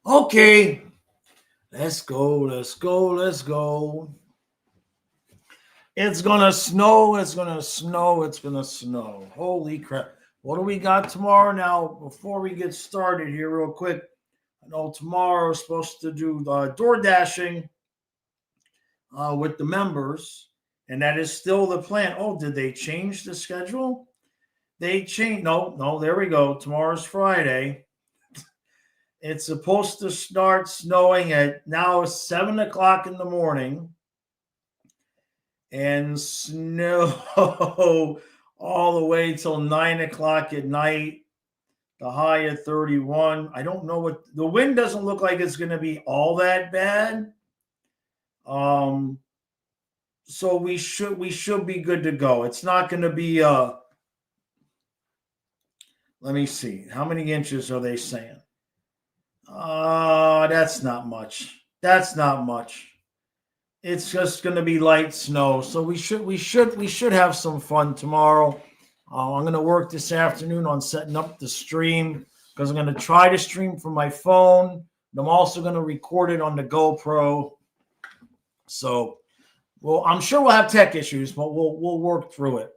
Okay, let's go, let's go, let's go. It's gonna snow, it's gonna snow, it's gonna snow. Holy crap. What do we got tomorrow? Now, before we get started here, real quick, I know tomorrow we're supposed to do the door dashing with the members, and that is still the plan. Oh, did they change the schedule? They changed. No, no, there we go. Tomorrow's Friday. It's supposed to start snowing at now 7 o'clock in the morning and snow all the way till 9 o'clock at night. The high at 31. I don't know what the wind doesn't look like it's going to be all that bad. Um, so we should be good to go. It's not going to be let me see. How many inches are they saying? That's not much. That's not much. It's just going to be light snow. So we should have some fun tomorrow. I'm going to work this afternoon on setting up the stream because I'm going to try to stream from my phone. I'm also going to record it on the GoPro. So, well, I'm sure we'll have tech issues, but we'll work through it.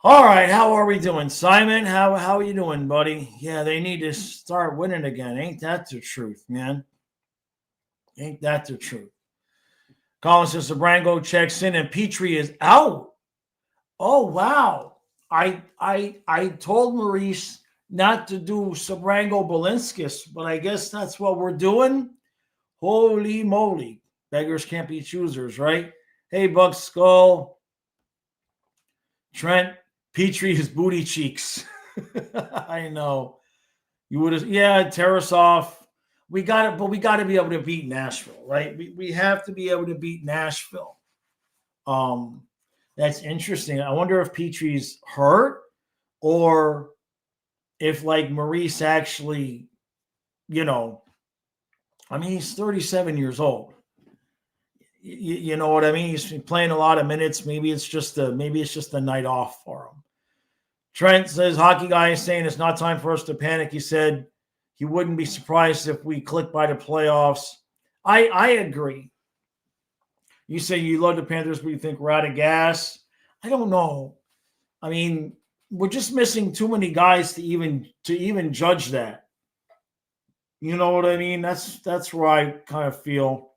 All right, how are we doing, Simon? How are you doing, buddy? Yeah, they need to start winning again. Ain't that the truth, man? Ain't that the truth? Colin says Sabrango checks in and Petrie is out. Oh wow! I told Maurice not to do Sabrango Balinskis, but I guess that's what we're doing. Holy moly! Beggars can't be choosers, right? Hey, Buck Skull, Trent, Petrie, his booty cheeks. I know. You would have, yeah, Tarasov. We got it, but we got to be able to beat Nashville, right? We have to be able to beat Nashville. That's interesting. I wonder if Petrie's hurt or if like Maurice actually, I mean, he's 37 years old. You know what I mean? He's playing a lot of minutes. Maybe it's just a night off for him. Trent says hockey guy is saying it's not time for us to panic. He said he wouldn't be surprised if we click by the playoffs. I agree. You say you love the Panthers, but you think we're out of gas. I don't know. I mean, we're just missing too many guys to even judge that. You know what I mean? That's where I kind of feel.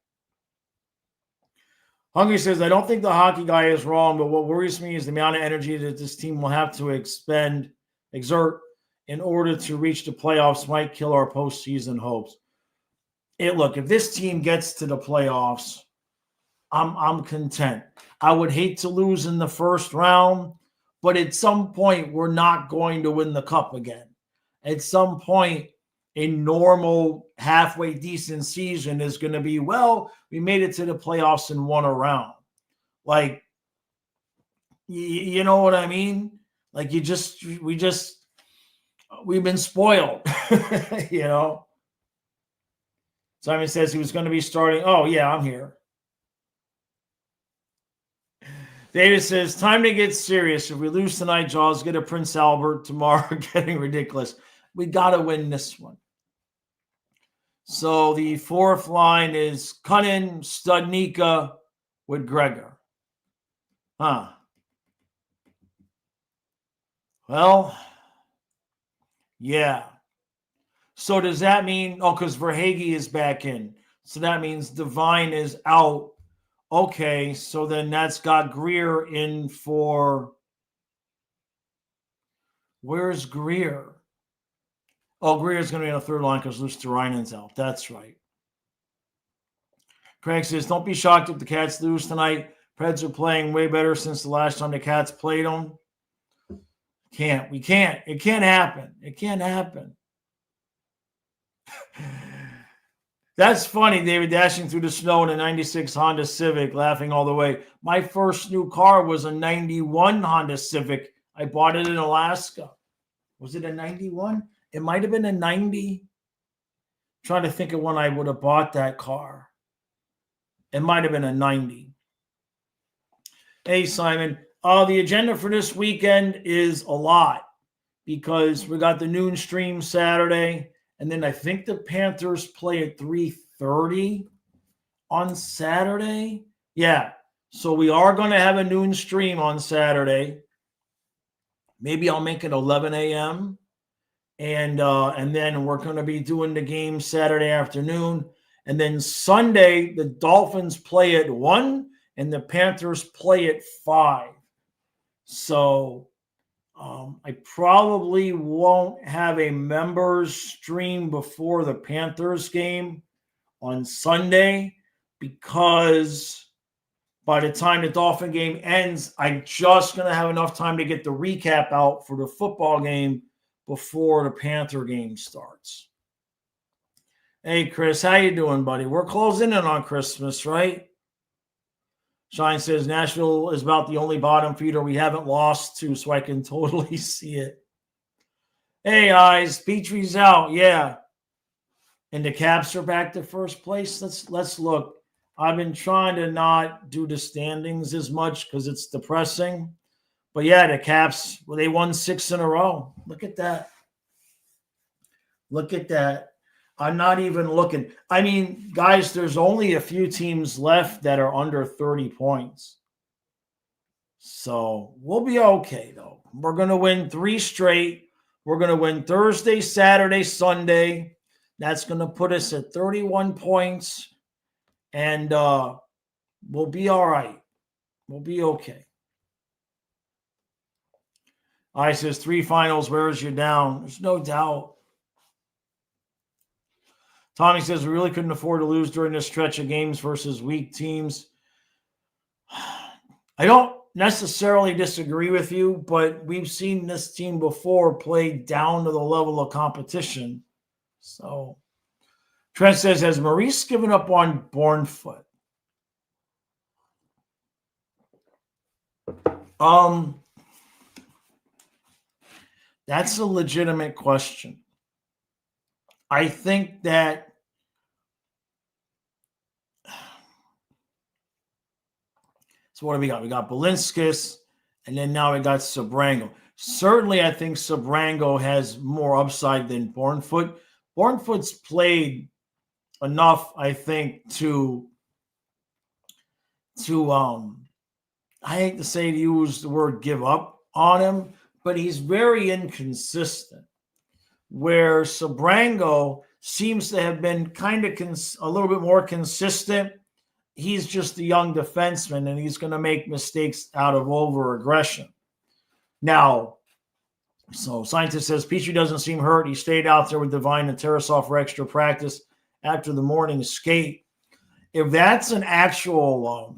Hungry says, I don't think the hockey guy is wrong, but what worries me is the amount of energy that this team will have to exert in order to reach the playoffs might kill our postseason hopes. Look, if this team gets to the playoffs, I'm content. I would hate to lose in the first round, but at some point, we're not going to win the cup again. At some point, a normal halfway decent season is going to be, well, we made it to the playoffs and won a round. Like, you know what I mean? Like we've been spoiled, you know? Simon says he was going to be starting. Oh yeah, I'm here. David says, time to get serious. If we lose tonight, Jaws, get a Prince Albert tomorrow. Getting ridiculous. We got to win this one. So the fourth line is Cunnin, Studnicka with Gregor. Huh. Well, yeah. So does that mean, because Verhaeghe is back in. So that means Devine is out. Okay, so then that's got Greer in for, where's Greer? Oh, Greer's going to be on the third line because Luosterainen's out. That's right. Craig says, don't be shocked if the Cats lose tonight. Preds are playing way better since the last time the Cats played them. We can't. It can't happen. It can't happen. That's funny, David, dashing through the snow in a 96 Honda Civic, laughing all the way. My first new car was a 91 Honda Civic. I bought it in Alaska. Was it a 91? It might have been a 90. I'm trying to think of when I would have bought that car. It might have been a 90. Hey, Simon. The agenda for this weekend is a lot because we got the noon stream Saturday, And then I think the Panthers play at 3:30 on Saturday. Yeah. So we are going to have a noon stream on Saturday. Maybe I'll make it 11 a.m. And then we're going to be doing the game Saturday afternoon. And then Sunday, the Dolphins play at 1 and the Panthers play at 5. So I probably won't have a members stream before the Panthers game on Sunday because by the time the Dolphin game ends, I'm just going to have enough time to get the recap out for the football game before the Panther game starts. Hey, Chris, how you doing, buddy? We're closing in on Christmas, right? Shine says Nashville is about the only bottom feeder we haven't lost to, so I can totally see it. Hey, eyes, Petrie's out, yeah. And the Caps are back to first place. Let's look. I've been trying to not do the standings as much because it's depressing. But yeah, the Caps, well, they won 6 in a row. Look at that. Look at that. I'm not even looking. I mean, guys, there's only a few teams left that are under 30 points. So we'll be okay, though. We're going to win 3 straight. We're going to win Thursday, Saturday, Sunday. That's going to put us at 31 points. And we'll be all right. We'll be okay. I says 3 finals. Where's you down? There's no doubt. Tommy says we really couldn't afford to lose during this stretch of games versus weak teams. I don't necessarily disagree with you, but we've seen this team before play down to the level of competition. So Trent says, has Maurice given up on Bournefoot? That's a legitimate question. I think that so what do we got? We got Balinskis, and then now we got Sabrango. Certainly, I think Sabrango has more upside than Bournefoot. Bournefoot's played enough, I think, to I hate to say to use the word give up on him, but he's very inconsistent. Where Sabrango seems to have been kind of a little bit more consistent. He's just a young defenseman, and he's going to make mistakes out of over-aggression. Now, so scientist says Petrie doesn't seem hurt. He stayed out there with Devine and Tarasov for extra practice after the morning skate. If that's an actual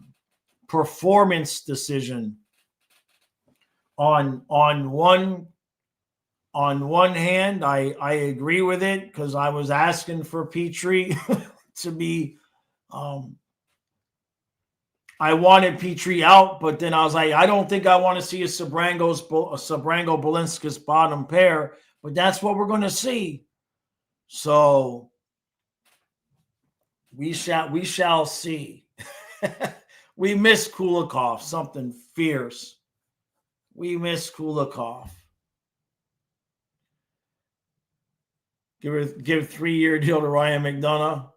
performance decision on one hand, I agree with it because I was asking for Petrie to be I wanted Petrie out, but then I was like, I don't think I want to see a Sabrango-Balinskis bottom pair, but that's what we're going to see. So we shall see. We miss Kulikov, something fierce. We miss Kulikov. Give 3-year deal to Ryan McDonough.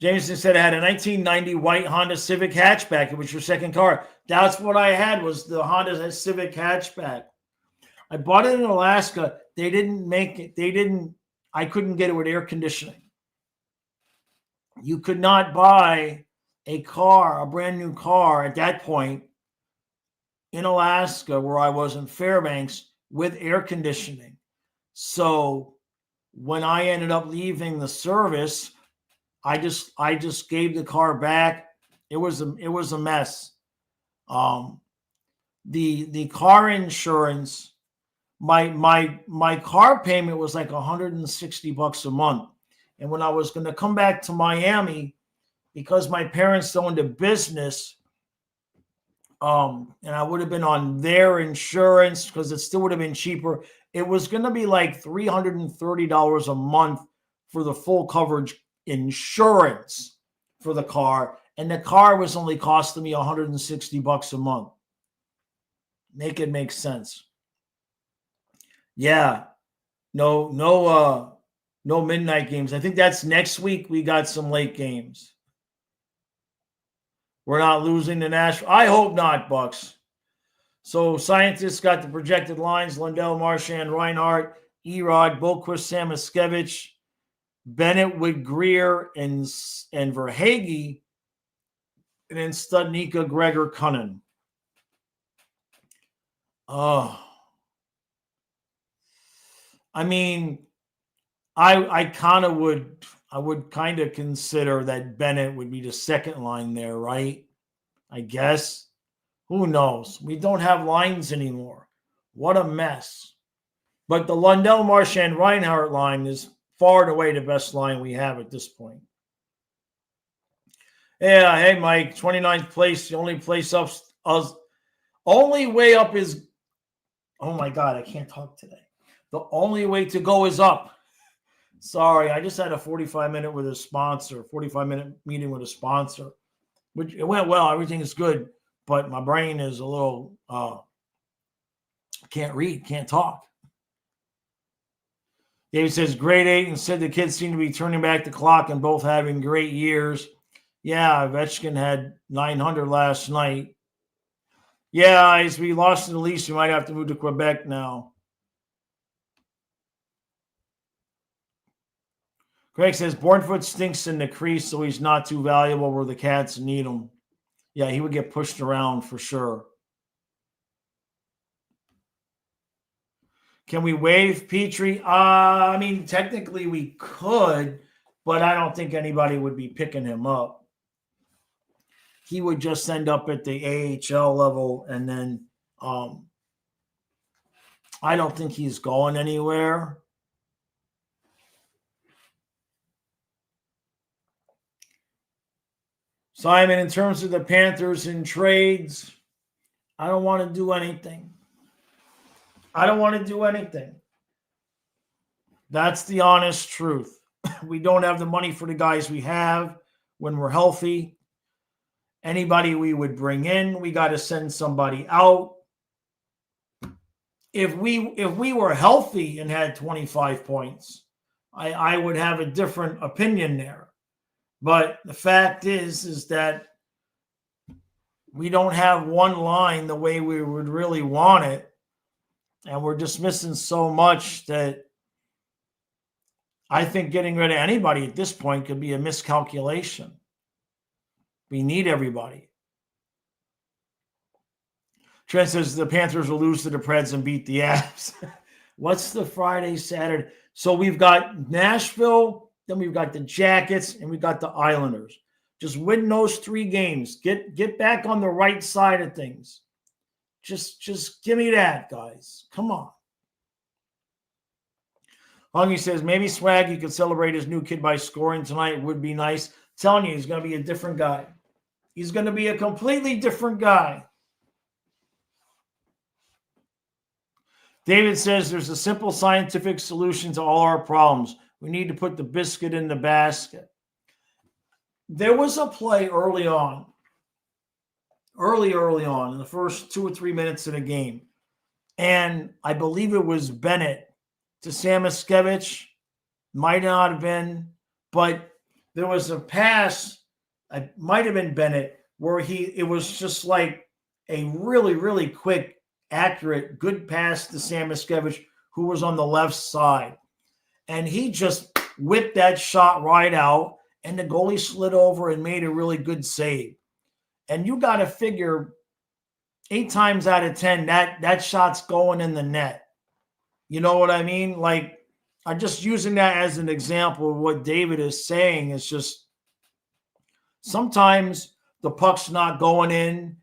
Jameson said I had a 1990 white Honda Civic hatchback. It was your second car. That's what I had, was the Honda Civic hatchback. I bought it in Alaska. They didn't make it. I couldn't get it with air conditioning. You could not buy a brand new car at that point in Alaska where I was in Fairbanks with air conditioning. So when I ended up leaving the service, I just gave the car back. It was a mess. The car insurance, my car payment was like $160 a month. And when I was going to come back to Miami, because my parents owned a business, and I would have been on their insurance because it still would have been cheaper. It was going to be like $330 a month for the full coverage insurance for the car, and the car was only costing me $160 a month. Make it make sense. Yeah, no No midnight games. I think that's next week. We got some late games. We're not losing to Nashville. I hope not, Bucks. So scientists got the projected lines: Lundell, Marchand, Reinhart, Erod, Boquist, Samoskevich, Bennett with Greer, and Verhage, and then Studnicka, Gregor, Cunnin. Oh. I mean, I kind of would kind of consider that Bennett would be the second line there, right? I guess. Who knows? We don't have lines anymore. What a mess. But the Lundell, Marchand, Reinhart line is far and away the best line we have at this point. Yeah, hey, Mike, 29th place. The only place up, only way up is, oh my God, I can't talk today. The only way to go is up. Sorry, I just had a 45-minute with a sponsor, 45-minute meeting with a sponsor. Which it went well. Everything is good, but my brain is a little, can't read, can't talk. David says, grade 8, and said the kids seem to be turning back the clock and both having great years. Yeah, Ovechkin had 900 last night. Yeah, as we lost to the Leafs, we might have to move to Quebec now. Greg says, Bornfoot stinks in the crease, so he's not too valuable where the Cats need him. Yeah, he would get pushed around for sure. Can we waive Petrie? I mean, technically we could, but I don't think anybody would be picking him up. He would just end up at the AHL level, and then I don't think he's going anywhere. Simon, in terms of the Panthers in trades, I don't want to do anything. I don't want to do anything. That's the honest truth. We don't have the money for the guys we have when we're healthy. Anybody we would bring in, we got to send somebody out. If we were healthy and had 25 points, I would have a different opinion there. But the fact is that we don't have one line the way we would really want it. And we're just missing so much that I think getting rid of anybody at this point could be a miscalculation. We need everybody. Trent says the Panthers will lose to the Preds and beat the Avs. What's the Friday, Saturday? So we've got Nashville, then we've got the Jackets, and we've got the Islanders. Just win those 3 games. Get back on the right side of things. Just give me that, guys. Come on. Hungy says, maybe Swaggy could celebrate his new kid by scoring tonight. Would be nice. I'm telling you, he's going to be a different guy. He's going to be a completely different guy. David says, there's a simple scientific solution to all our problems. We need to put the biscuit in the basket. There was a play early on, in the first 2 or 3 minutes of the game. And I believe it was Bennett to Samoskevich. Might not have been, but there was a pass, it might have been Bennett, where it was just like a really, really quick, accurate, good pass to Samoskevich, who was on the left side. And he just whipped that shot right out, and the goalie slid over and made a really good save. And you got to figure 8 times out of 10, that shot's going in the net. You know what I mean? Like, I'm just using that as an example of what David is saying. It's just sometimes the puck's not going in,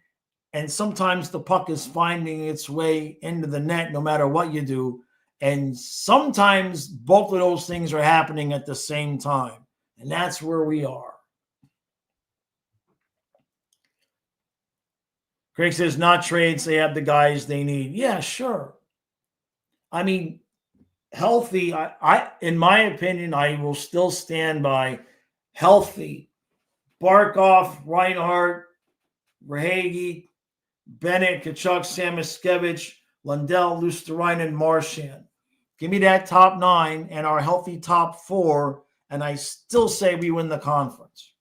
and sometimes the puck is finding its way into the net no matter what you do. And sometimes both of those things are happening at the same time. And that's where we are. Craig says, not trades. They have the guys they need. Yeah, sure. I mean, healthy, I in my opinion, I will still stand by healthy. Barkov, Reinhart, Verhage, Bennett, Kachuk, Samoskevich, Lundell, Luosterainen, Marchand. Give me that top 9 and our healthy top 4, and I still say we win the conference.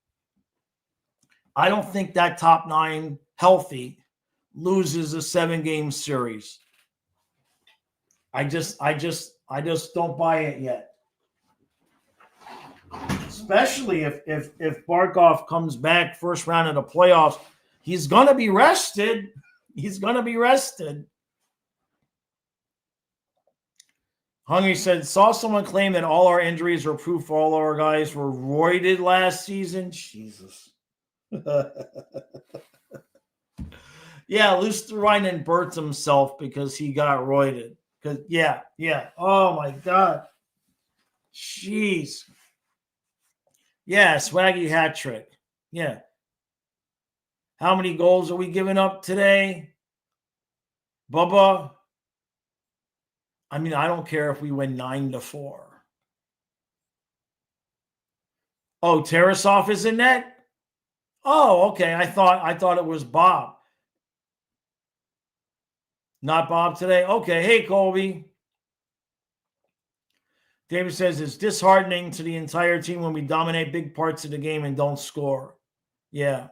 I don't think that top 9 healthy loses a 7-game series. I just don't buy it yet. Especially if Barkov comes back first round of the playoffs, he's gonna be rested. Hungry said, saw someone claim that all our injuries are proof all our guys were roided last season. Jesus. Yeah, Lusterinen burnt himself because he got roided. Yeah. Oh my God. Jeez. Yeah, Swaggy hat trick. Yeah. How many goals are we giving up today? Bubba? I mean, I don't care if we win 9-4. Oh, Tarasov is in net? Oh, okay. I thought it was Bob. Not Bob today? Okay. Hey, Colby. David says it's disheartening to the entire team when we dominate big parts of the game and don't score. Yeah.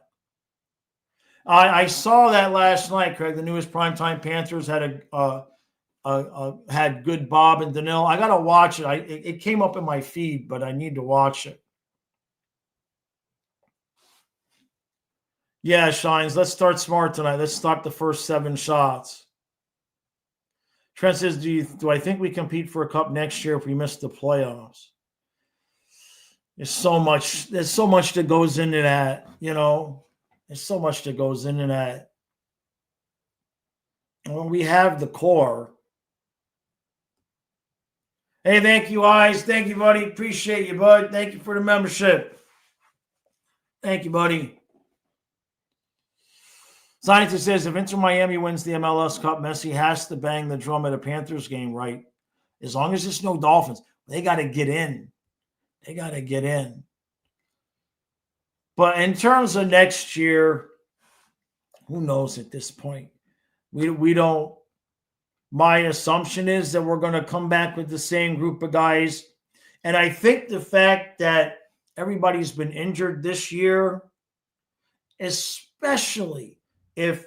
I saw that last night, Craig. The newest primetime Panthers had had good Bob and Danil. I got to watch it. It came up in my feed, but I need to watch it. Yeah, Shines. Let's start smart tonight. Let's stop the first 7 shots. Trent says, do I think we compete for a cup next year if we miss the playoffs? There's so much that goes into that, you know. There's so much that goes into that. When we have the core. Hey, thank you, Eyes. Thank you, buddy. Appreciate you, bud. Thank you for the membership. Thank you, buddy. Scientist says, if Inter Miami wins the MLS Cup, Messi has to bang the drum at a Panthers game, right? As long as it's no Dolphins. They got to get in. But in terms of next year, who knows at this point? We don't. My assumption is that we're going to come back with the same group of guys. And I think the fact that everybody's been injured this year, especially if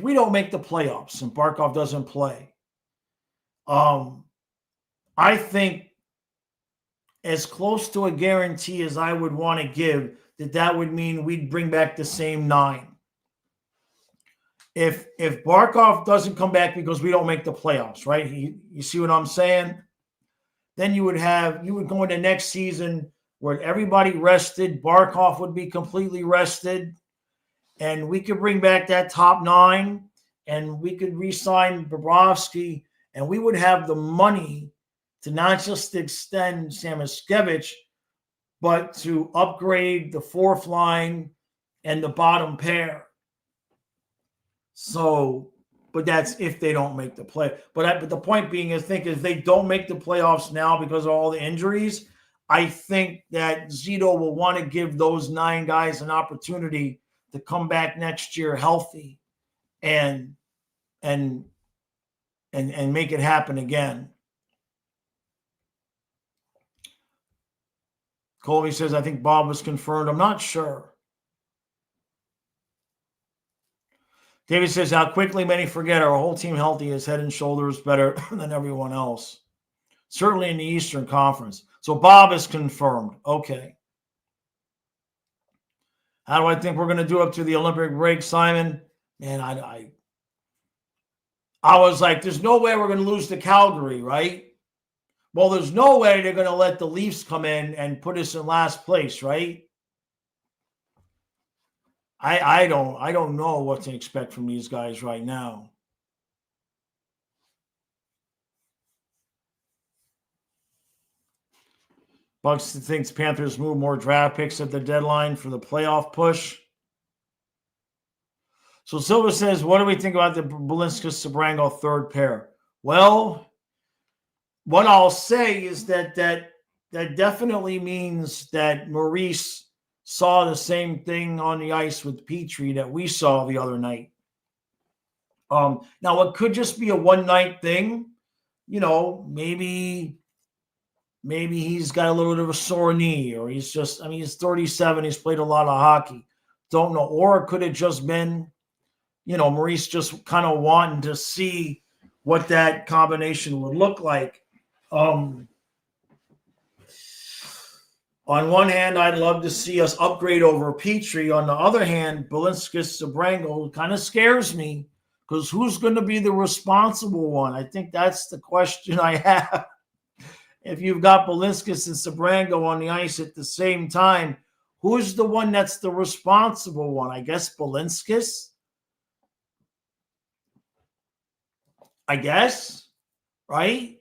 we don't make the playoffs and Barkov doesn't play, I think as close to a guarantee as I would want to give that would mean we'd bring back the same 9. If Barkov doesn't come back because we don't make the playoffs, right? You see what I'm saying? Then you would go into next season where everybody rested. Barkov would be completely rested. And we could bring back that top 9 and we could re-sign Bobrovsky, and we would have the money to not just extend Samoskevich, but to upgrade the 4th line and the bottom pair. So, but that's if they don't make the play. But the point being is, if they don't make the playoffs now because of all the injuries, I think that Zito will want to give those 9 guys an opportunity to come back next year healthy and make it happen again. Colby says, I think Bob was confirmed. I'm not sure. David says, how quickly many forget our whole team healthy is head and shoulders better than everyone else. Certainly in the Eastern Conference. So Bob is confirmed. Okay. How do I think we're going to do up to the Olympic break, Simon? Man, I was like, there's no way we're going to lose to Calgary, right? Well, there's no way they're going to let the Leafs come in and put us in last place, right? I don't know what to expect from these guys right now. Bucks thinks Panthers move more draft picks at the deadline for the playoff push. So Silva says, what do we think about the Belinskas-Sabrango 3rd pair? Well, what I'll say is that definitely means that Maurice saw the same thing on the ice with Petrie that we saw the other night. Now, it could just be a one-night thing. maybe he's got a little bit of a sore knee, or he's 37. He's played a lot of hockey. Don't know. Or it could have just been, Maurice just kind of wanting to see what that combination would look like. On one hand, I'd love to see us upgrade over Petrie. On the other hand, Balinskis Sabrango kind of scares me, because who's going to be the responsible one? I think that's the question I have. If you've got Balinskis and Sabrango on the ice at the same time, who's the one that's the responsible one? I guess Balinskis? I guess, right?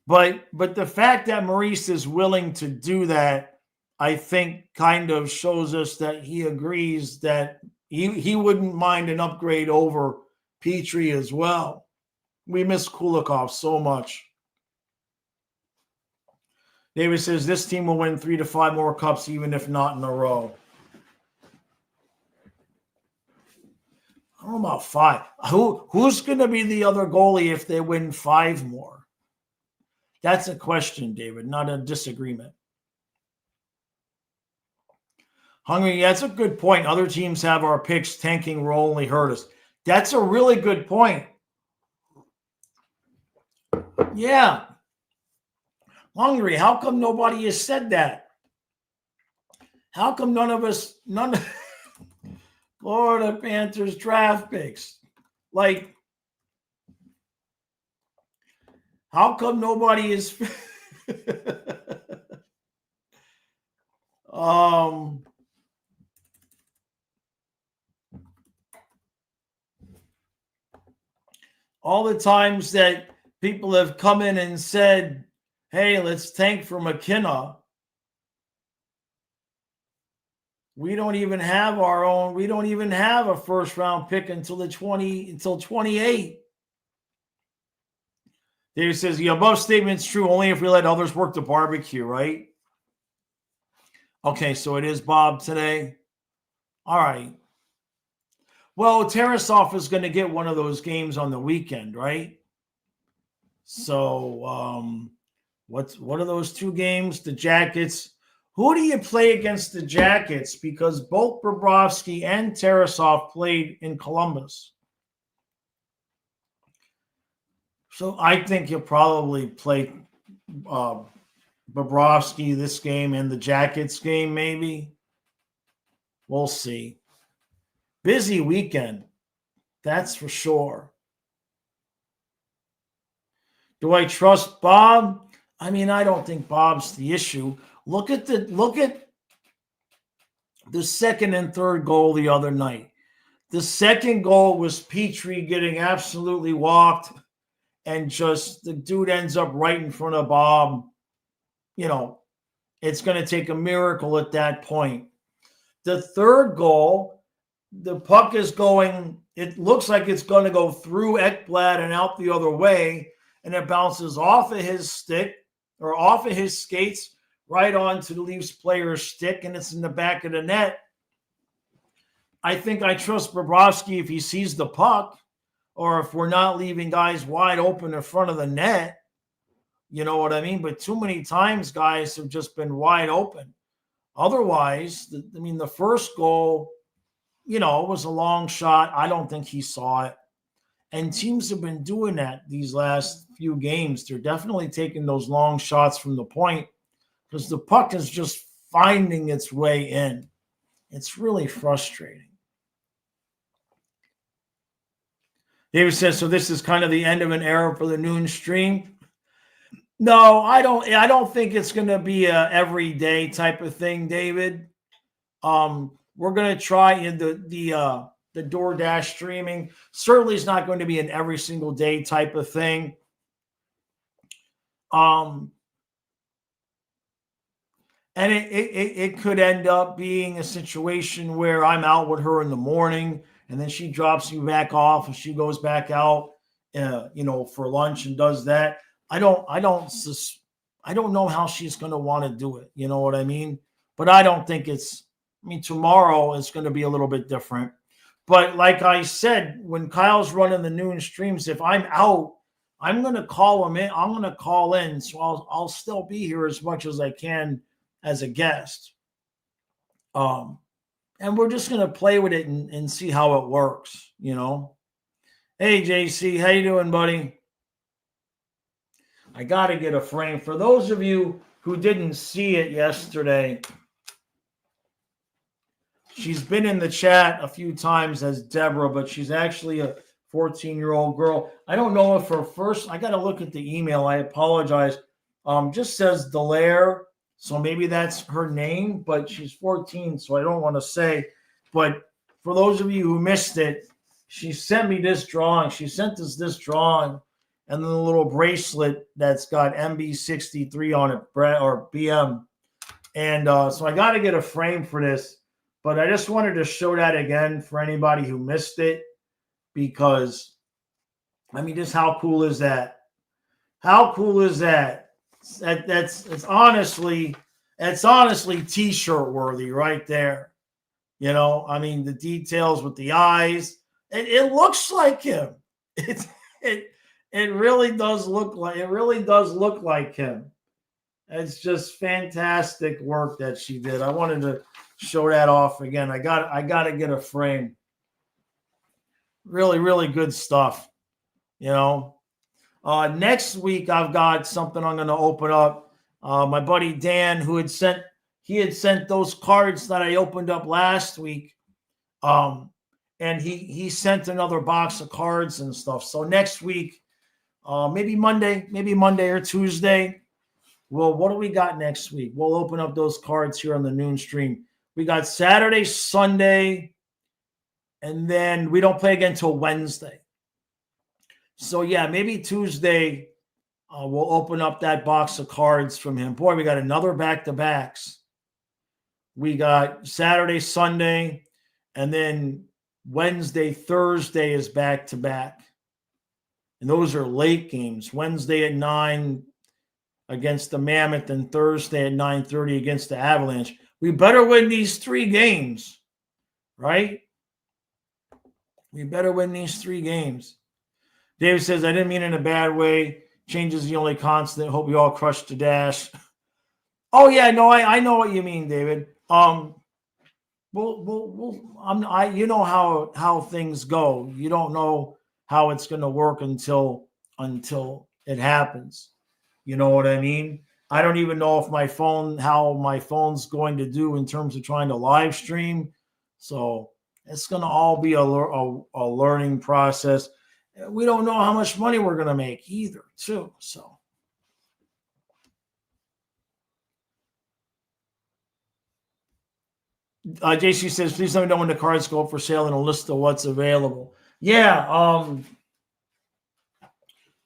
But the fact that Maurice is willing to do that, I think kind of shows us that he agrees that he wouldn't mind an upgrade over Petrie as well. We miss Kulikov so much. David says this team will win 3 to 5 more cups, even if not in a row. I don't know about 5. Who's going to be the other goalie if they win 5 more? That's a question, David, not a disagreement. Hungry, that's a good point. Other teams have our picks. Tanking will only hurt us. That's a really good point. Yeah. Hungry, how come nobody has said that? How come none of Florida Panthers draft picks? Like, how come nobody is all the times that people have come in and said, hey, let's tank for McKenna. We don't even have a first round pick until 28. David says the above statement's true only if we let others work the barbecue, right? Okay, so it is Bob today. All right. Well, Tarasov is going to get one of those games on the weekend, right? So what are those 2 games? The Jackets. Who do you play against the Jackets? Because both Bobrovsky and Tarasov played in Columbus. So I think you'll probably play Bobrovsky this game and the Jackets game, maybe. We'll see. Busy weekend. That's for sure. Do I trust Bob? I mean, I don't think Bob's the issue. Look at the second and third goal the other night. The second goal was Petrie getting absolutely walked, and just the dude ends up right in front of Bob. It's going to take a miracle at that point. The third goal, the puck is going, it looks like it's going to go through Ekblad and out the other way, and it bounces off of his stick or off of his skates right onto the Leafs player's stick, and it's in the back of the net. I think I trust Bobrovsky if he sees the puck, or if we're not leaving guys wide open in front of the net. You know what I mean? But too many times guys have just been wide open. Otherwise, the first goal, was a long shot. I don't think he saw it. And teams have been doing that these last few games. They're definitely taking those long shots from the point because the puck is just finding its way in. It's really frustrating. David says, so this is kind of the end of an era for the noon stream. No, I don't think it's going to be a everyday type of thing, David. We're going to try in the DoorDash streaming. Certainly it's not going to be an every single day type of thing. And it could end up being a situation where I'm out with her in the morning and then she drops me back off and she goes back out, for lunch and does that. I don't know how she's going to want to do it. You know what I mean? But I don't think tomorrow it's going to be a little bit different. But like I said, when Kyle's running the noon streams, if I'm out, I'm going to call him in. I'm going to call in, so I'll still be here as much as I can as a guest. And we're just going to play with it and see how it works, you know. Hey, JC, how you doing, buddy? I got to get a frame. For those of you who didn't see it yesterday, she's been in the chat a few times as Deborah, but she's actually a 14-year-old girl. I don't know if her first, I got to look at the email. I apologize. Just says Delaire. So maybe that's her name, but she's 14, so I don't want to say. But for those of you who missed it, she sent me this drawing. She sent us this drawing and then a little bracelet that's got MB63 on it, or BM. And so I got to get a frame for this. But I just wanted to show that again for anybody who missed it, because, I mean, just how cool is that? How cool is that? It's honestly T-shirt worthy right there. You know, I mean, the details with the eyes, it looks like him. It really does look like him. It's just fantastic work that she did. I wanted to show that off again. I got to get a frame. Really, really good stuff. You know, next week I've got something I'm going to open up. My buddy Dan, who had sent those cards that I opened up last week, and he sent another box of cards and stuff. So next week, maybe Monday or Tuesday. Well, what do we got next week? We'll open up those cards here on the noon stream. We got Saturday, Sunday, and then we don't play again till Wednesday. So, yeah, maybe Tuesday we'll open up that box of cards from him. Boy, we got another back-to-backs. We got Saturday, Sunday, and then Wednesday, Thursday is back-to-back. And those are late games. Wednesday at 9 against the Mammoth and Thursday at 9:30 against the Avalanche. We better win these 3 games, right? We better win these 3 games. David says, I didn't mean it in a bad way. Change is the only constant. Hope you all crush the dash. Oh, yeah, no, I know what you mean, David. You know how things go. You don't know how it's going to work until it happens. You know what I mean? I don't even know if how my phone's going to do in terms of trying to live stream. So it's going to all be a learning process. We don't know how much money we're going to make either, too. So. JC says, please let me know when the cards go up for sale and a list of what's available. Yeah,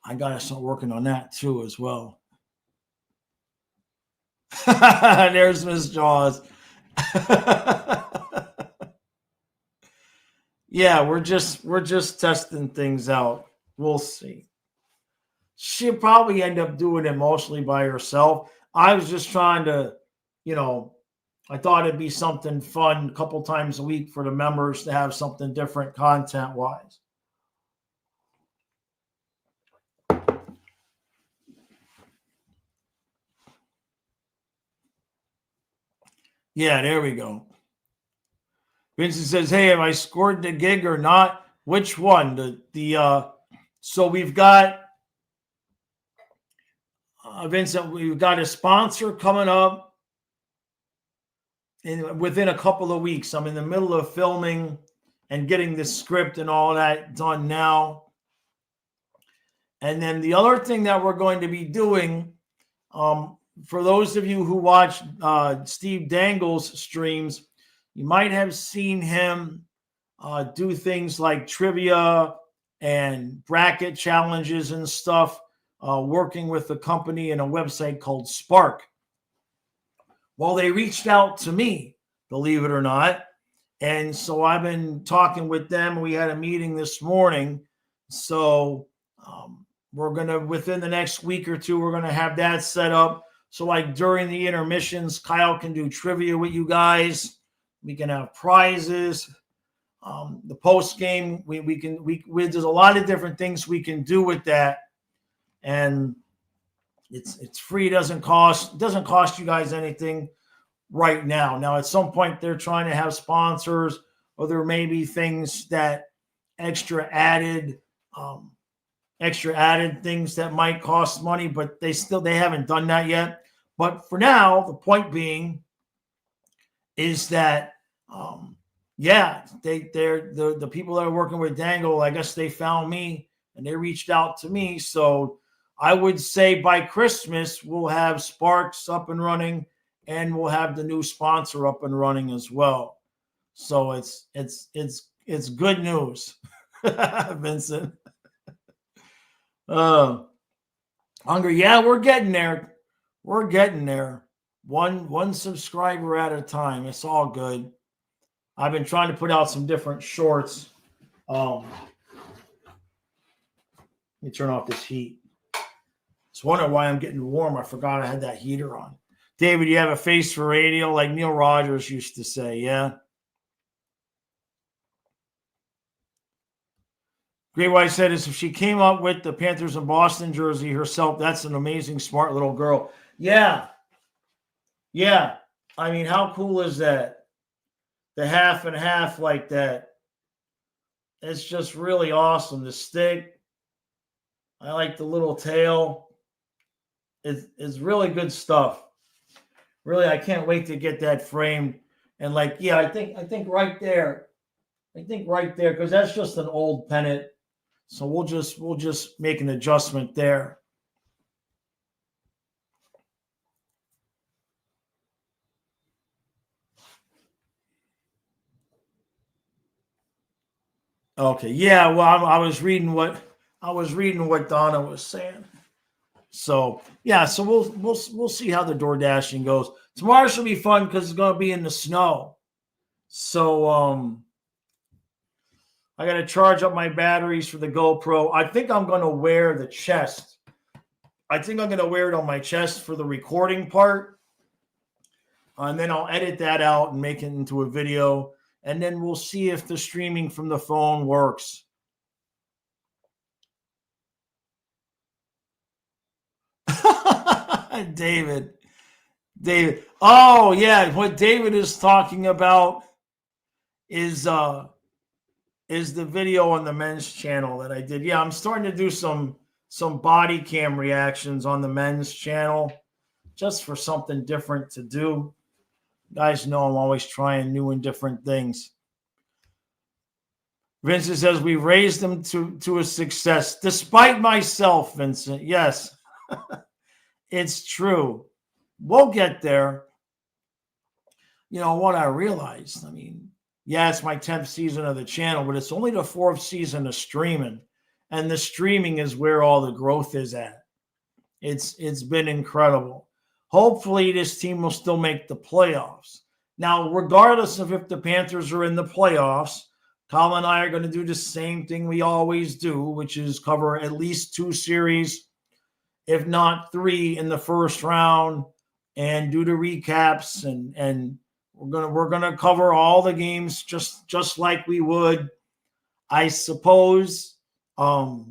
I got to start working on that, too, as well. There's Miss Jaws. Yeah, we're just testing things out. We'll see. She'll probably end up doing it mostly by herself. I was just trying to, I thought it'd be something fun a couple times a week for the members to have something different content-wise. Yeah, there we go. Vincent says, hey, have I scored the gig or not? Which one? So we've got, Vincent, we've got a sponsor coming up within a couple of weeks. I'm in the middle of filming and getting the script and all that done now. And then the other thing that we're going to be doing, for those of you who watch Steve Dangle's streams, you might have seen him do things like trivia and bracket challenges and stuff, working with a company and a website called Spark. Well, they reached out to me, believe it or not. And so I've been talking with them. We had a meeting this morning. So we're going to, within the next week or two, we're going to have that set up. So like during the intermissions, Kyle can do trivia with you guys. We can have prizes. The post game, we there's a lot of different things we can do with that. and it's free. Doesn't cost you guys anything right now. Now, at some point, they're trying to have sponsors, or there may be things that extra added things that might cost money, but they haven't done that yet. But for now, the point being is that they're the people that are working with Dangle, I guess they found me and they reached out to me. So I would say by Christmas we'll have Sparks up and running, and we'll have the new sponsor up and running as well. So it's good news, Vincent. Hungry, yeah, we're getting there. We're getting there. One subscriber at a time. It's all good. I've been trying to put out some different shorts. Let me turn off this heat. It's wondering why I'm getting warm. I forgot I had that heater on. David, you have a face for radio, like Neil Rogers used to say, yeah? Great White said is if she came up with the Panthers in Boston jersey herself, that's an amazing, smart little girl. Yeah. Yeah. I mean, how cool is that? The half and half like that. It's just really awesome. The stick. I like the little tail. It's really good stuff. Really, I can't wait to get that framed. And I think right there. I think right there, because that's just an old pennant. So we'll just make an adjustment there. Okay. Yeah. Well, I was reading what Donna was saying. So yeah. So we'll see how the door dashing goes. Tomorrow should be fun because it's going to be in the snow. So I got to charge up my batteries for the GoPro. I think I'm going to wear the chest. I think I'm going to wear it on my chest for the recording part. And then I'll edit that out and make it into a video. And then we'll see if the streaming from the phone works. David. Oh, yeah. What David is talking about is the video on the men's channel that I did. Yeah, I'm starting to do some body cam reactions on the men's channel just for something different to do. You guys know I'm always trying new and different things. Vincent says we raised them to a success despite myself, Vincent. Yes, it's true. We'll get there. You know what I realized? I mean, yeah, it's my 10th season of the channel, but it's only the 4th season of streaming. And the streaming is where all the growth is at. It's been incredible. Hopefully this team will still make the playoffs. Now, regardless of if the Panthers are in the playoffs, Colin and I are going to do the same thing we always do, which is cover at least 2 series, if not 3 in the first round, and do the recaps, and we're gonna cover all the games just like we would, I suppose. Well,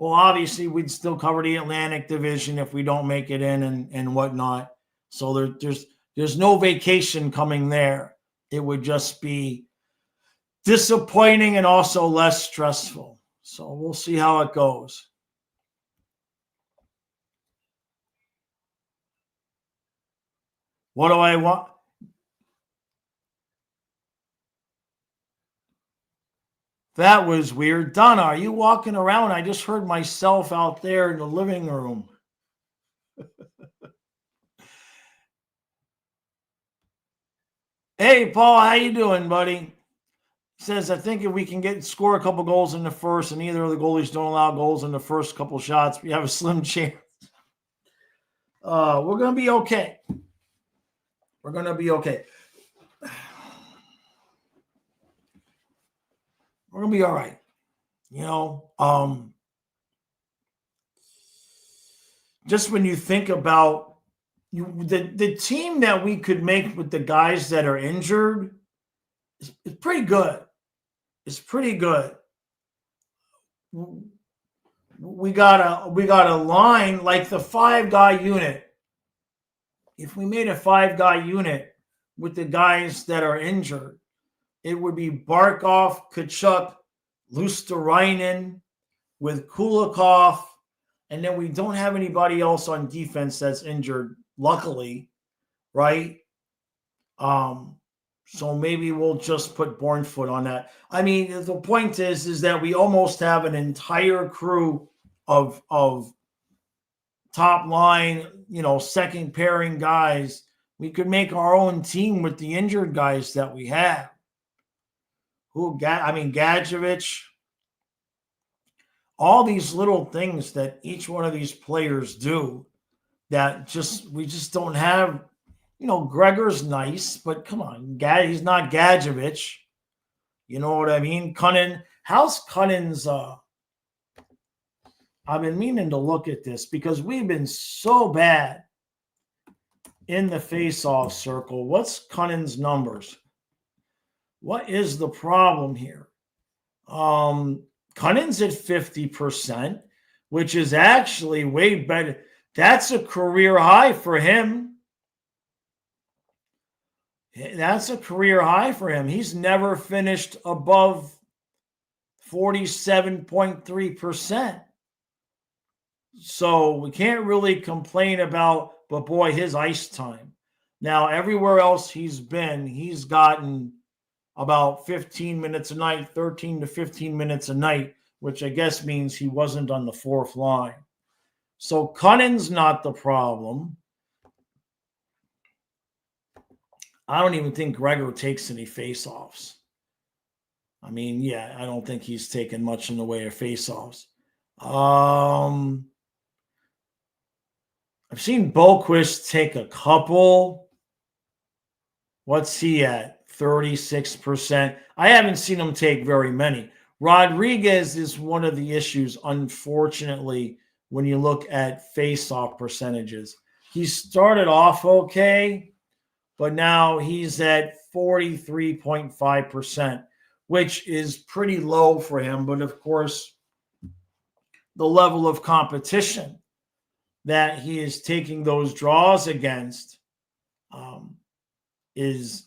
obviously we'd still cover the Atlantic Division if we don't make it in and whatnot. So there's no vacation coming there. It would just be disappointing and also less stressful. So we'll see how it goes. What do I want? That was weird. Donna, are you walking around? I just heard myself out there in the living room. Hey, Paul, how you doing, buddy? Says, I think if we can score a couple goals in the first and either of the goalies don't allow goals in the first couple shots, we have a slim chance. We're going to be okay. We're going to be okay. We're going to be all right. You know, just when you think about the team that we could make with the guys that are injured is pretty good. It's pretty good. we got a line like the 5-guy unit. If we made a 5-guy unit with the guys that are injured, it would be Barkov, Kachuk, Luosterainen with Kulikov, and then we don't have anybody else on defense that's injured, luckily, right? So maybe we'll just put Bornfoot on that. I mean, the point is that we almost have an entire crew of top line, second pairing guys. We could make our own team with the injured guys that we have. Gadjevich. All these little things that each one of these players do that we just don't have. Gregor's nice, but come on, he's not Gadjevich. You know what I mean? How's Cunning's? I've been meaning to look at this because we've been so bad in the face-off circle. What's Cunning's numbers? What is the problem here? Cunning's at 50%, which is actually way better. That's a career high for him. That's a career high for him. He's never finished above 47.3%. So we can't really complain about, but boy, his ice time. Now, everywhere else he's been, he's gotten about 15 minutes a night, 13 to 15 minutes a night, which I guess means he wasn't on the fourth line. So Cunning's not the problem. I don't even think Gregor takes any face-offs. I mean, yeah, I don't think he's taken much in the way of face-offs. I've seen Boquist take a couple. What's he at? 36%. I haven't seen him take very many. Rodriguez is one of the issues, unfortunately, when you look at face-off percentages. He started off okay, but now he's at 43.5%, which is pretty low for him. But of course, the level of competition that he is taking those draws against is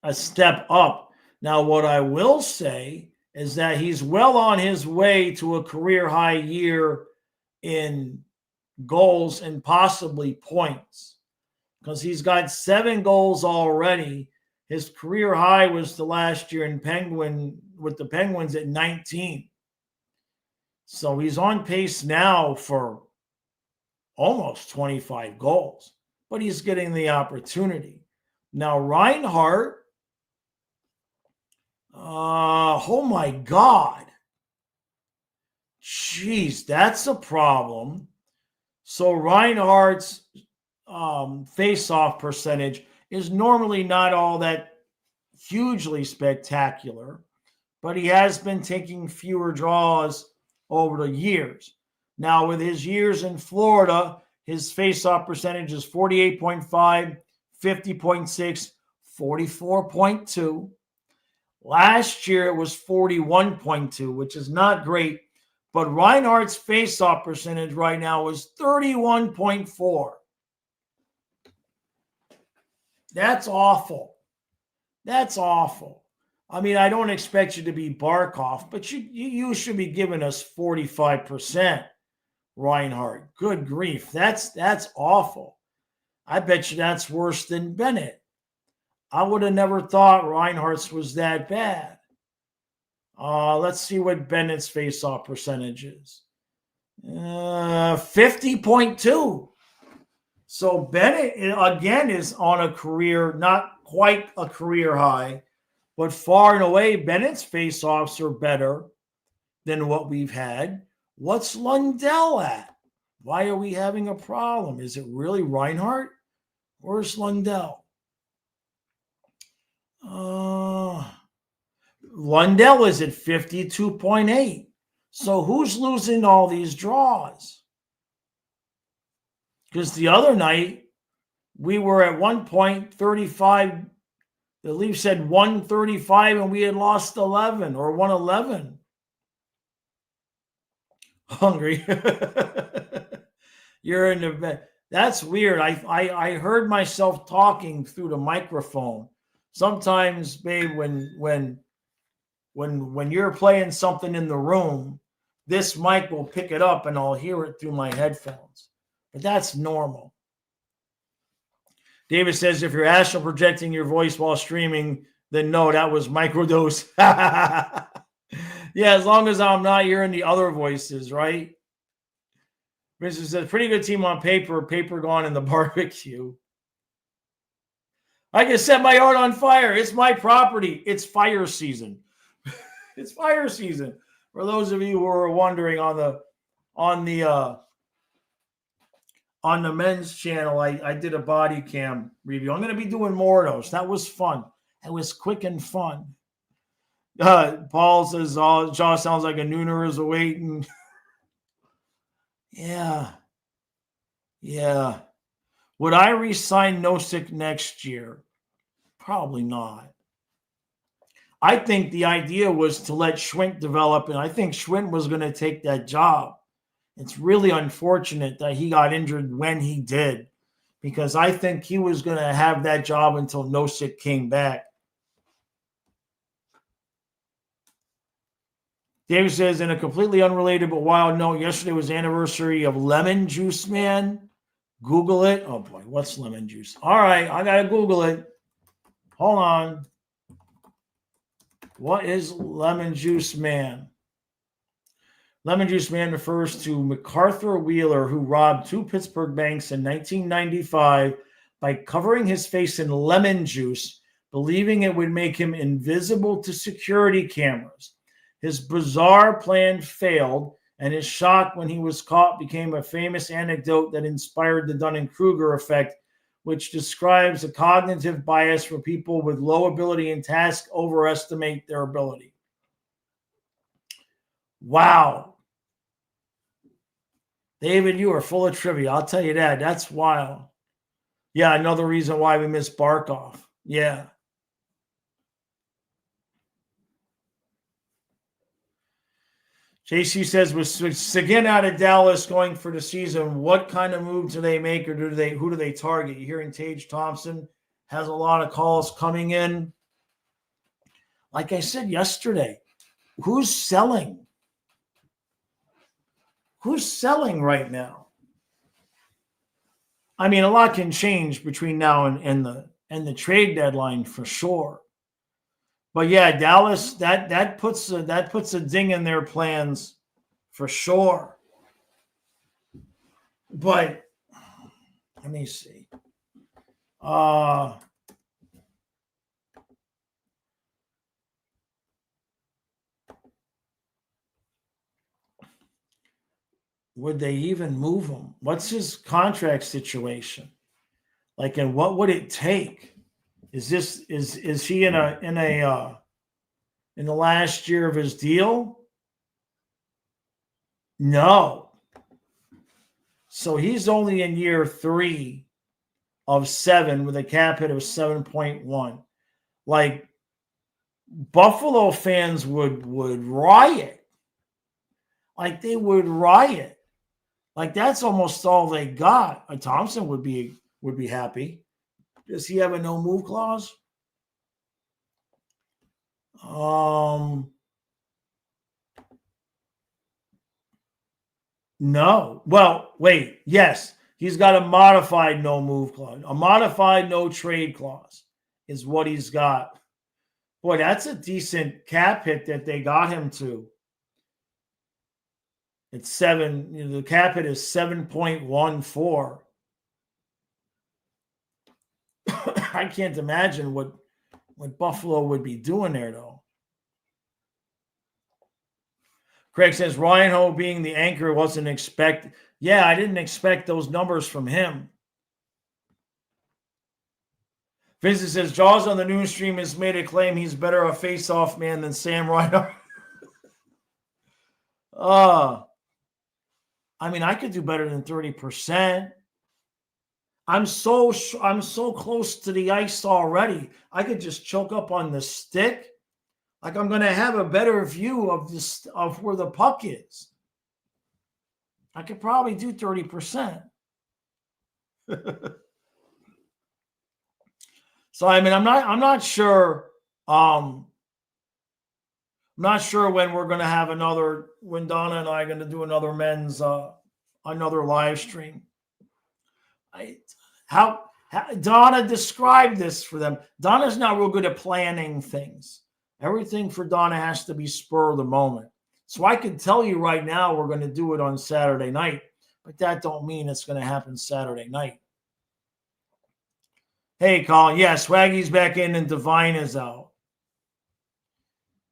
a step up. Now, what I will say is that he's well on his way to a career high year in goals and possibly points, because he's got 7 goals already. His career high was the last year with the Penguins at 19. So he's on pace now for almost 25 goals, but he's getting the opportunity. Now, Reinhart, oh my God. Jeez, that's a problem. So Reinhart's face-off percentage is normally not all that hugely spectacular, but he has been taking fewer draws over the years. Now, with his years in Florida, his face-off percentage is 48.5, 50.6, 44.2. Last year, it was 41.2, which is not great, but Reinhardt's face-off percentage right now is 31.4. That's awful. That's awful. I mean, I don't expect you to be Barkov, but you should be giving us 45%, Reinhardt. Good grief. That's awful. I bet you that's worse than Bennett. I would have never thought Reinhardt's was that bad. Let's see what Bennett's face-off percentage is. 50.2. So Bennett, again, is on a career, not quite a career high, but far and away, Bennett's face-offs are better than what we've had. What's Lundell at? Why are we having a problem? Is it really Reinhardt? Where's Lundell? Lundell is at 52.8. So who's losing all these draws? Because the other night, we were at one point 35. The Leafs had 135 and we had lost 11 or 111. Hungry. You're in the bed. That's weird. I heard myself talking through the microphone. Sometimes, babe, when you're playing something in the room, this mic will pick it up and I'll hear it through my headphones. But that's normal. David says, if you're astral projecting your voice while streaming, then no, that was microdose. Yeah, as long as I'm not hearing the other voices, right? Vincent says, pretty good team on paper. Paper gone in the barbecue. I can set my yard on fire. It's my property. It's fire season. It's fire season. For those of you who are wondering, on the men's channel, I did a body cam review. I'm going to be doing more of those. That was fun. It was quick and fun. Paul says, oh, Jaw sounds like a nooner is awaiting. Yeah. Would I re-sign Nosek next year? Probably not. I think the idea was to let Schwint develop, and I think Schwint was going to take that job. It's really unfortunate that he got injured when he did, because I think he was going to have that job until Nosek came back. David says, in a completely unrelated but wild note, yesterday was the anniversary of Lemon Juice Man. Google it. Oh, boy, what's lemon juice? All right, I got to Google it. Hold on. What is Lemon Juice Man? Lemon Juice Man refers to MacArthur Wheeler, who robbed 2 Pittsburgh banks in 1995 by covering his face in lemon juice, believing it would make him invisible to security cameras. His bizarre plan failed, and his shock when he was caught became a famous anecdote that inspired the Dunning-Kruger effect, which describes a cognitive bias where people with low ability in tasks overestimate their ability. Wow. David, you are full of trivia. I'll tell you that. That's wild. Yeah, another reason why we miss Barkov. Yeah. JC says, with Seguin out of Dallas going for the season, what kind of move do they make, or who do they target? You're hearing Tage Thompson has a lot of calls coming in. Like I said yesterday, who's selling? Who's selling right now? I mean, a lot can change between now and the trade deadline for sure. But yeah, Dallas, that puts a ding in their plans for sure. But let me see. Would they even move him? What's his contract situation? Like, and what would it take? Is he in the last year of his deal? No. So he's only in year 3 of 7 with a cap hit of 7.1. Like, Buffalo fans would riot. Like, they would riot. Like, that's almost all they got. Thompson would be happy. Does he have a no move clause? No. Well, wait. Yes, he's got a modified no move clause. A modified no trade clause is what he's got. Boy, that's a decent cap hit that they got him to. It's 7. The cap hit is 7.14. I can't imagine what Buffalo would be doing there, though. Craig says, Ryan Ho being the anchor wasn't expected. Yeah, I didn't expect those numbers from him. Vincent says, Jaws on the news stream has made a claim he's better a face-off man than Sam Reinhart. I mean, I could do better than 30%. I'm so close to the ice already. I could just choke up on the stick. Like, I'm going to have a better view of where the puck is. I could probably do 30%. So I mean, I'm not sure. I'm not sure when we're going to have when Donna and I are going to do another another live stream. How Donna described this for them. Donna's not real good at planning things. Everything for Donna has to be spur of the moment. So I can tell you right now we're going to do it on Saturday night, but that don't mean it's going to happen Saturday night. Hey, Colin. Yeah, Swaggy's back in and Divine is out.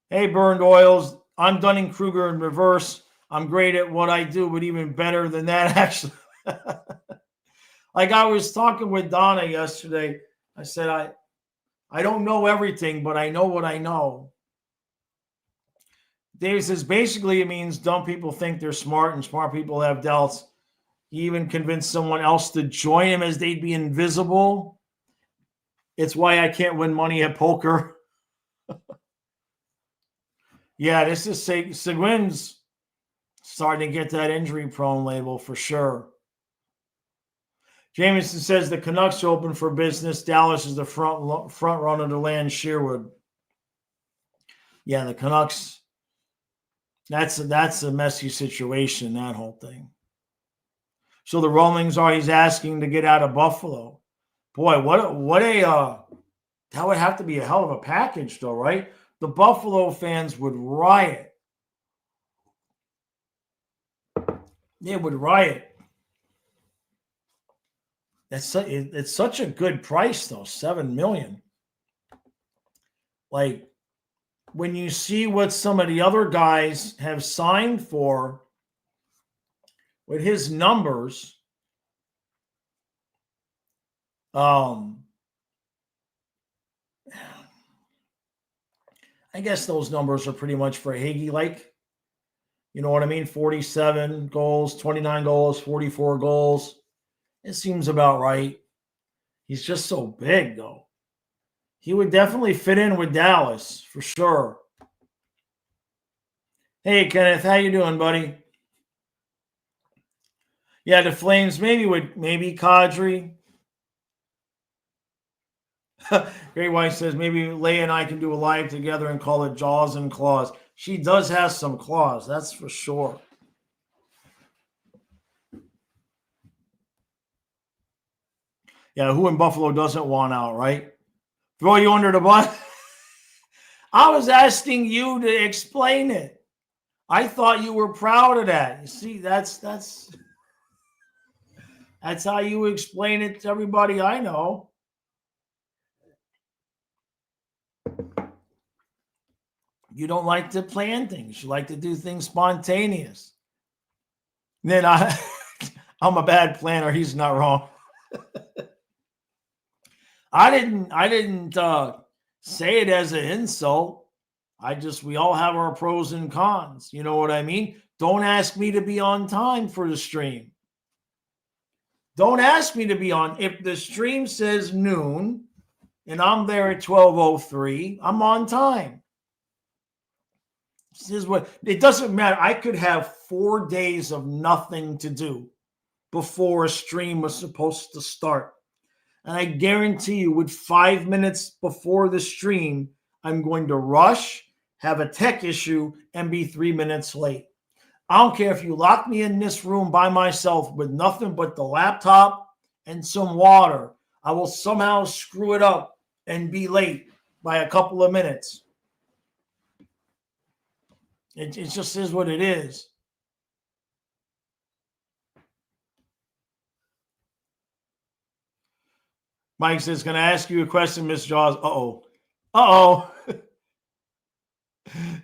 Hey, Burned Oils. I'm Dunning-Kruger in reverse. I'm great at what I do, but even better than that, actually. Like I was talking with Donna yesterday. I said, I don't know everything, but I know what I know. David says, basically it means dumb people think they're smart and smart people have doubts. He even convinced someone else to join him as they'd be invisible. It's why I can't win money at poker. Yeah, this is Seguin's starting to get that injury-prone label for sure. Jameson says the Canucks are open for business. Dallas is the front runner to land Sherwood. Yeah, the Canucks. That's a messy situation, that whole thing. So the rumblings are he's asking to get out of Buffalo. Boy, that would have to be a hell of a package, though, right? The Buffalo fans would riot. They would riot. It's such a good price, though, $7 million. Like, when you see what some of the other guys have signed for with his numbers, I guess those numbers are pretty much for Hagee, like, you know what I mean? 47 goals, 29 goals, 44 goals. It seems about right. He's just so big, though. He would definitely fit in with Dallas, for sure. Hey, Kenneth, how you doing, buddy? Yeah, the Flames maybe Kadri. Great White says maybe Leia and I can do a live together and call it Jaws and Claws. She does have some claws, that's for sure. Yeah, who in Buffalo doesn't want out, right? Throw you under the bus. I was asking you to explain it. I thought you were proud of that. You see, that's how you explain it to everybody I know. You don't like to plan things. You like to do things spontaneous. And then I'm a bad planner. He's not wrong. I didn't say it as an insult. We all have our pros and cons. You know what I mean? Don't ask me to be on time for the stream. Don't ask me to be on. If the stream says noon and I'm there at 12:03, I'm on time. This is what it doesn't matter. I could have 4 days of nothing to do before a stream was supposed to start. And I guarantee you, with 5 minutes before the stream, I'm going to rush, have a tech issue, and be 3 minutes late. I don't care if you lock me in this room by myself with nothing but the laptop and some water. I will somehow screw it up and be late by a couple of minutes. It just is what it is. Mike says, can I ask you a question, Miss Jaws? Uh-oh.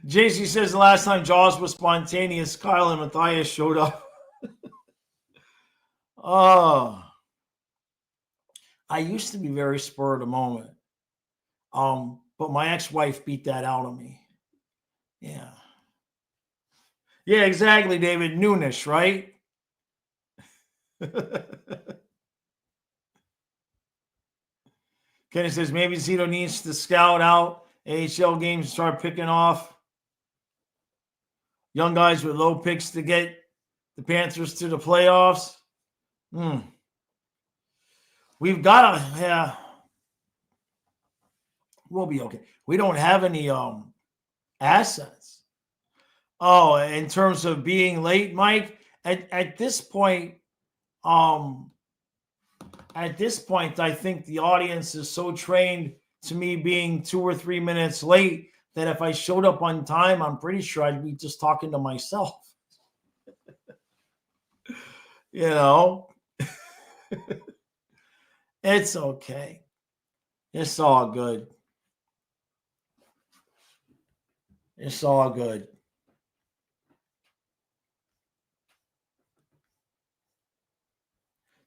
JC says the last time Jaws was spontaneous, Kyle and Matthias showed up. Oh. I used to be very spur of the moment. But my ex-wife beat that out of me. Yeah. Yeah, exactly, David. Noonish, right? Kenny says maybe Zito needs to scout out AHL games and start picking off young guys with low picks to get the Panthers to the playoffs. We've got to, yeah, we'll be okay. We don't have any assets. Oh, in terms of being late, Mike, at this point, I think the audience is so trained to me being 2 or 3 minutes late that if I showed up on time, I'm pretty sure I'd be just talking to myself. You know, it's okay. It's all good. It's all good.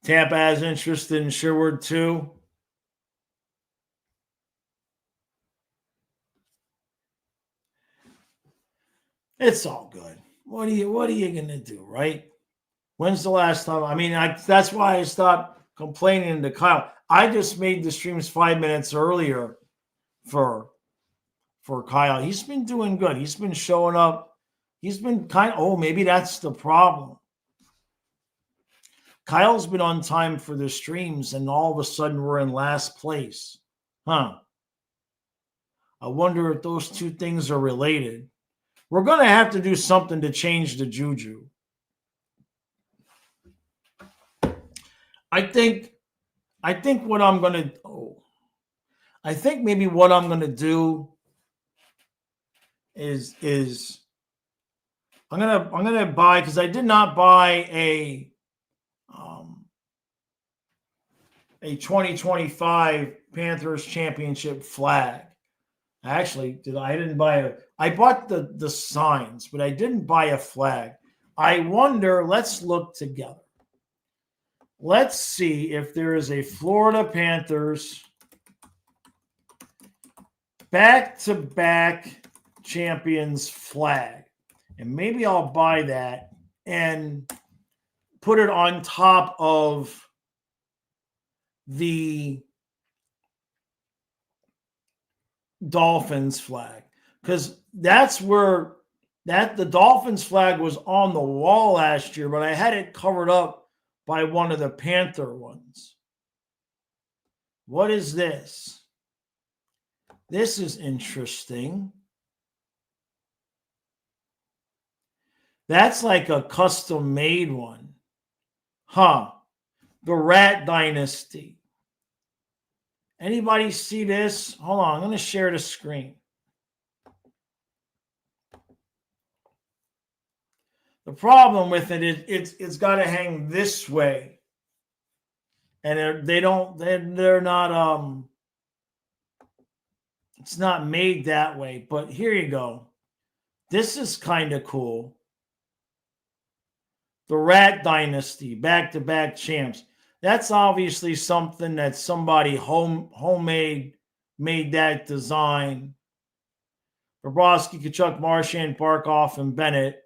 Tampa has interest in Sherwood too. It's all good. What are you gonna do, right? When's the last time? I mean, that's why I stopped complaining to Kyle. I just made the streams 5 minutes earlier for Kyle. He's been doing good. He's been showing up. He's been maybe that's the problem. Kyle's been on time for the streams, and all of a sudden we're in last place. I wonder if those two things are related. We're going to have to do something to change the juju. I think what I'm going to I think maybe what I'm going to do is I'm going to buy, because I did not buy a 2025 Panthers championship flag. Actually, I didn't buy I bought the signs, but I didn't buy a flag. I wonder, let's look together. Let's see if there is a Florida Panthers back-to-back champions flag. And maybe I'll buy that and put it on top of the Dolphins flag, because that's where the Dolphins flag was on the wall last year, but I had it covered up by one of the Panther ones. What is this? This is interesting. That's like a custom made one. The Rat Dynasty. Anybody see this? Hold on, I'm going to share the screen. The problem with it is it's got to hang this way, and they're not it's not made that way. But here you go. This is kind of cool. The Rat Dynasty, back-to-back champs. That's obviously something that somebody homemade made that design. Bobrovsky, Kachuk, Marchand, Barkov, and Bennett.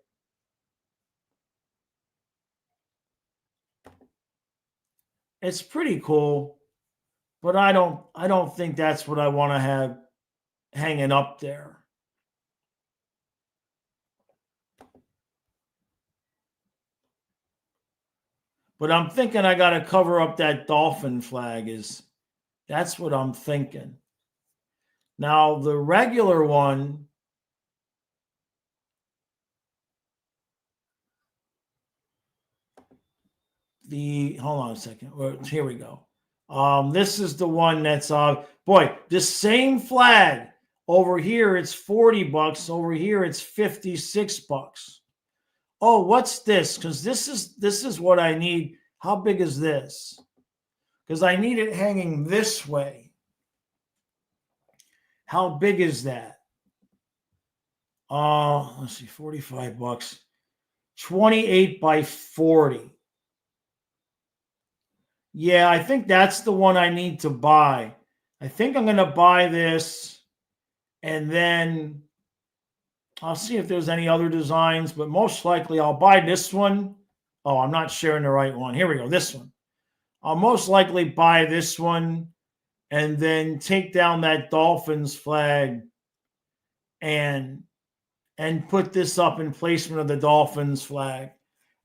It's pretty cool, but I don't think that's what I want to have hanging up there. But I'm thinking I got to cover up that Dolphin flag. That's what I'm thinking. Now, the regular one, hold on a second. Here we go. This is the one that's the same flag. Over here, it's $40. Over here, it's $56. Oh, what's this? Because this is what I need. How big is this? Because I need it hanging this way. How big is that? Let's see, $45. 28 by 40. Yeah, I think that's the one I need to buy. I think I'm going to buy this, and then I'll see if there's any other designs, but most likely I'll buy this one. Oh, I'm not sharing the right one. Here we go, this one. I'll most likely buy this one and then take down that Dolphins flag and put this up in placement of the Dolphins flag.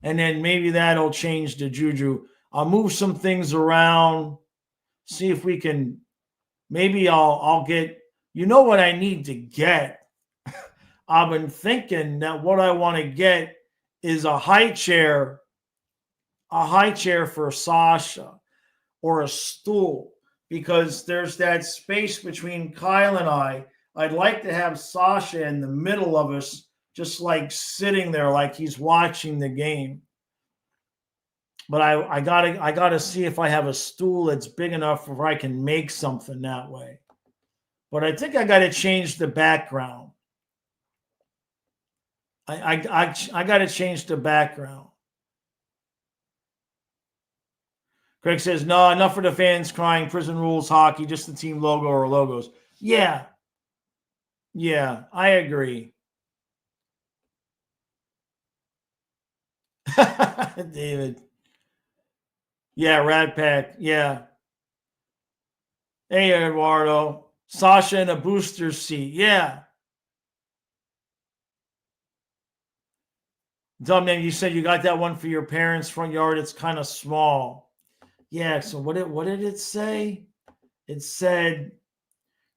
and then maybe that'll change the juju. I'll move some things around, see if we can. Maybe I'll get. You know what I need to get? I've been thinking that what I want to get is a high chair for Sasha, or a stool, because there's that space between Kyle and I. I'd like to have Sasha in the middle of us, just like sitting there like he's watching the game. But I gotta see if I have a stool that's big enough where I can make something that way. But I think I gotta change the background. I gotta change the background. Craig says, no, enough for the fans crying, prison rules, hockey, just the team logo or logos. Yeah, I agree. David. Yeah, Rat Pack. Yeah. Hey, Eduardo. Sasha in a booster seat. Yeah. Dumbman, you said you got that one for your parents' front yard. It's kind of small. Yeah. So what did it say? It said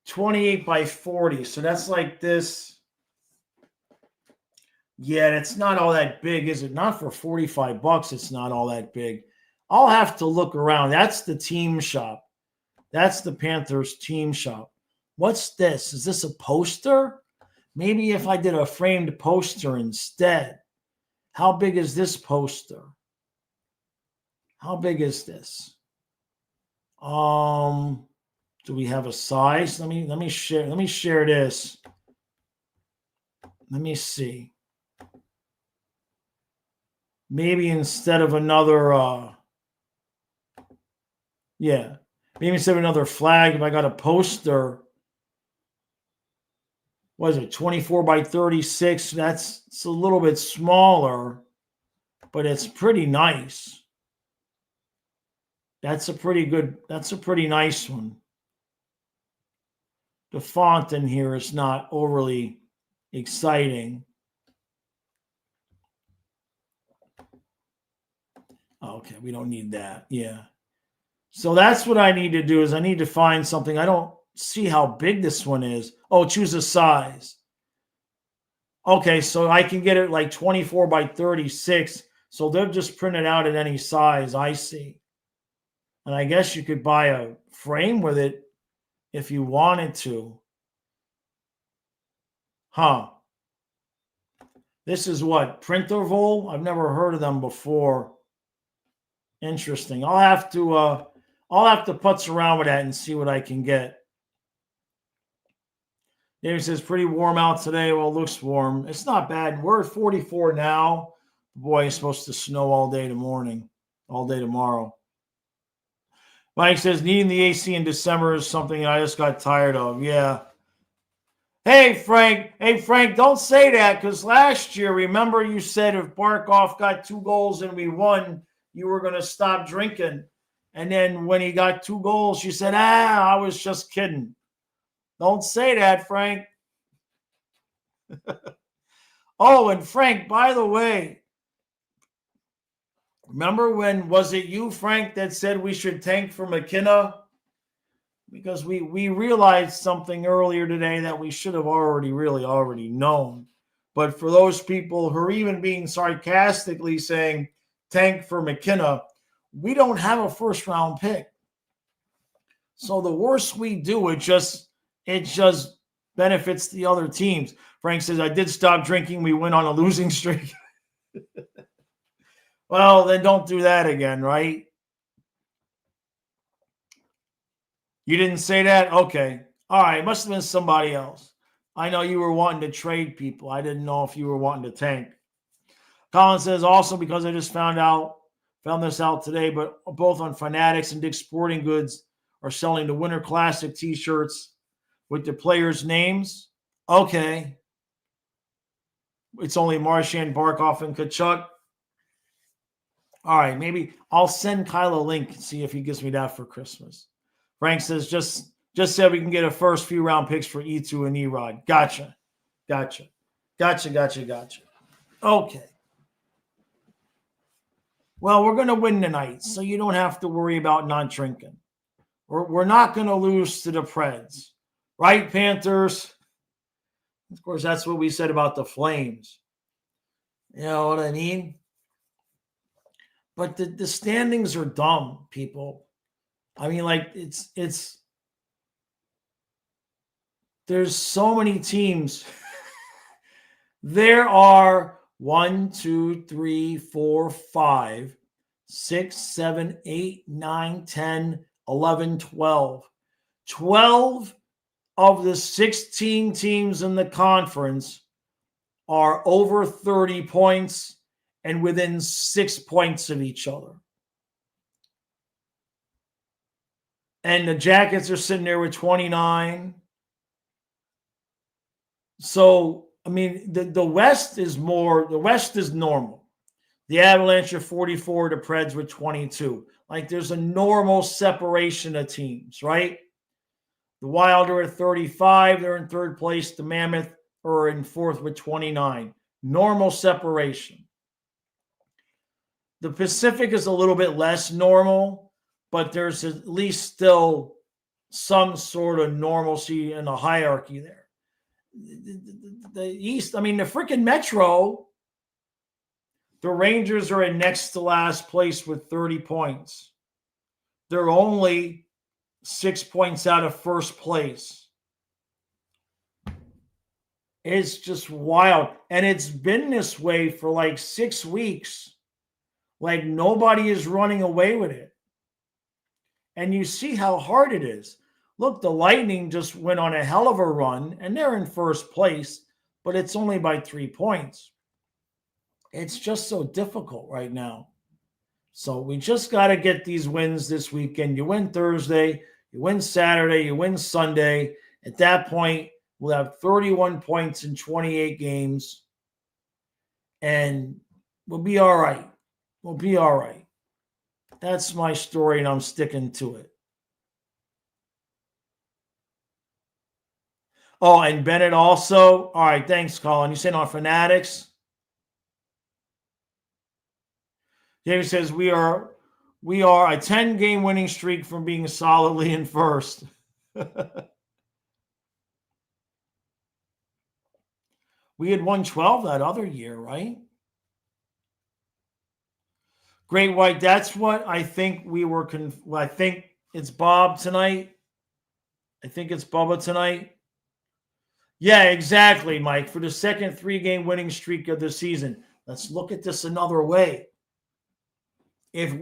28 by 40. So that's like this. Yeah, it's not all that big, is it? Not for $45. It's not all that big. I'll have to look around. That's the team shop. That's the Panthers team shop. What's this? Is this a poster? Maybe if I did a framed poster instead. How big is this poster? How big is this? Do we have a size? Let me share this. Let me see. Maybe instead of another maybe instead of another flag, if I got a poster, what is it, 24 by 36? It's a little bit smaller, but it's pretty nice. That's a pretty nice one. The font in here is not overly exciting. Okay, we don't need that. Yeah. So that's what I need to do, is I need to find something. I don't see how big this one is. Oh, choose a size. Okay, so I can get it like 24 by 36. So they'll just print it out at any size. I see. And I guess you could buy a frame with it if you wanted to. Huh. This is what? Printervol? I've never heard of them before. Interesting. I'll have to putz around with that and see what I can get. David says, pretty warm out today. Well, it looks warm. It's not bad. We're at 44 now. Boy, it's supposed to snow all day tomorrow. Mike says, needing the AC in December is something I just got tired of. Yeah. Hey, Frank, don't say that, because last year, remember you said if Barkov got 2 goals and we won, you were going to stop drinking. And then when he got 2 goals, you said, I was just kidding. Don't say that, Frank. Oh, and Frank, by the way, remember when, was it you, Frank, that said we should tank for McKenna? Because we realized something earlier today that we should have already known. But for those people who are even being sarcastically saying tank for McKenna, we don't have a first-round pick. So the worse we do, it just benefits the other teams. Frank says, I did stop drinking. We went on a losing streak. Well, then don't do that again, right? You didn't say that? Okay. All right. It must have been somebody else. I know you were wanting to trade people. I didn't know if you were wanting to tank. Colin says, also because I just found this out today, but both on Fanatics and Dick's Sporting Goods are selling the Winter Classic t-shirts with the players' names. Okay. It's only Marchand, Barkov, and Kachuk. All right, maybe I'll send Kyle a link and see if he gives me that for Christmas. Frank says, just said we can get a first few round picks for E2 and Erod. Gotcha. Okay. Well, we're going to win tonight, so you don't have to worry about not drinking. We're not going to lose to the Preds. Right, Panthers? Of course, that's what we said about the Flames. You know what I mean? But the standings are dumb, people. I mean, like, there's so many teams. There are 1, 2, 3, 4, 5, 6, 7, 8, 9, 10, 11, 12. 12 of the 16 teams in the conference are over 30 points and within 6 points of each other. And the Jackets are sitting there with 29. So, I mean, the West is normal. The Avalanche are 44, the Preds with 22. Like, there's a normal separation of teams, right? The Wild are at 35. They're in third place. The Mammoth are in fourth with 29. Normal separation. The Pacific is a little bit less normal, but there's at least still some sort of normalcy in the hierarchy there. The East, I mean, the freaking Metro, the Rangers are in next to last place with 30 points. They're only 6 points out of first place. It's just wild. And it's been this way for like 6 weeks. Like, nobody is running away with it. And you see how hard it is. Look, the Lightning just went on a hell of a run, and they're in first place, but it's only by 3 points. It's just so difficult right now. So we just got to get these wins this weekend. You win Thursday, you win Saturday, you win Sunday. At that point, we'll have 31 points in 28 games, and we'll be all right. We'll be all right. That's my story, and I'm sticking to it. Oh, and Bennett also. All right, thanks, Colin. You saying on Fanatics? James says we are a 10-game winning streak from being solidly in first. We had won 12 that other year, right? Great White, that's what I think we were. I think it's Bob tonight. I think it's Bubba tonight. Yeah, exactly, Mike. For the second 3-game winning streak of the season. Let's look at this another way. If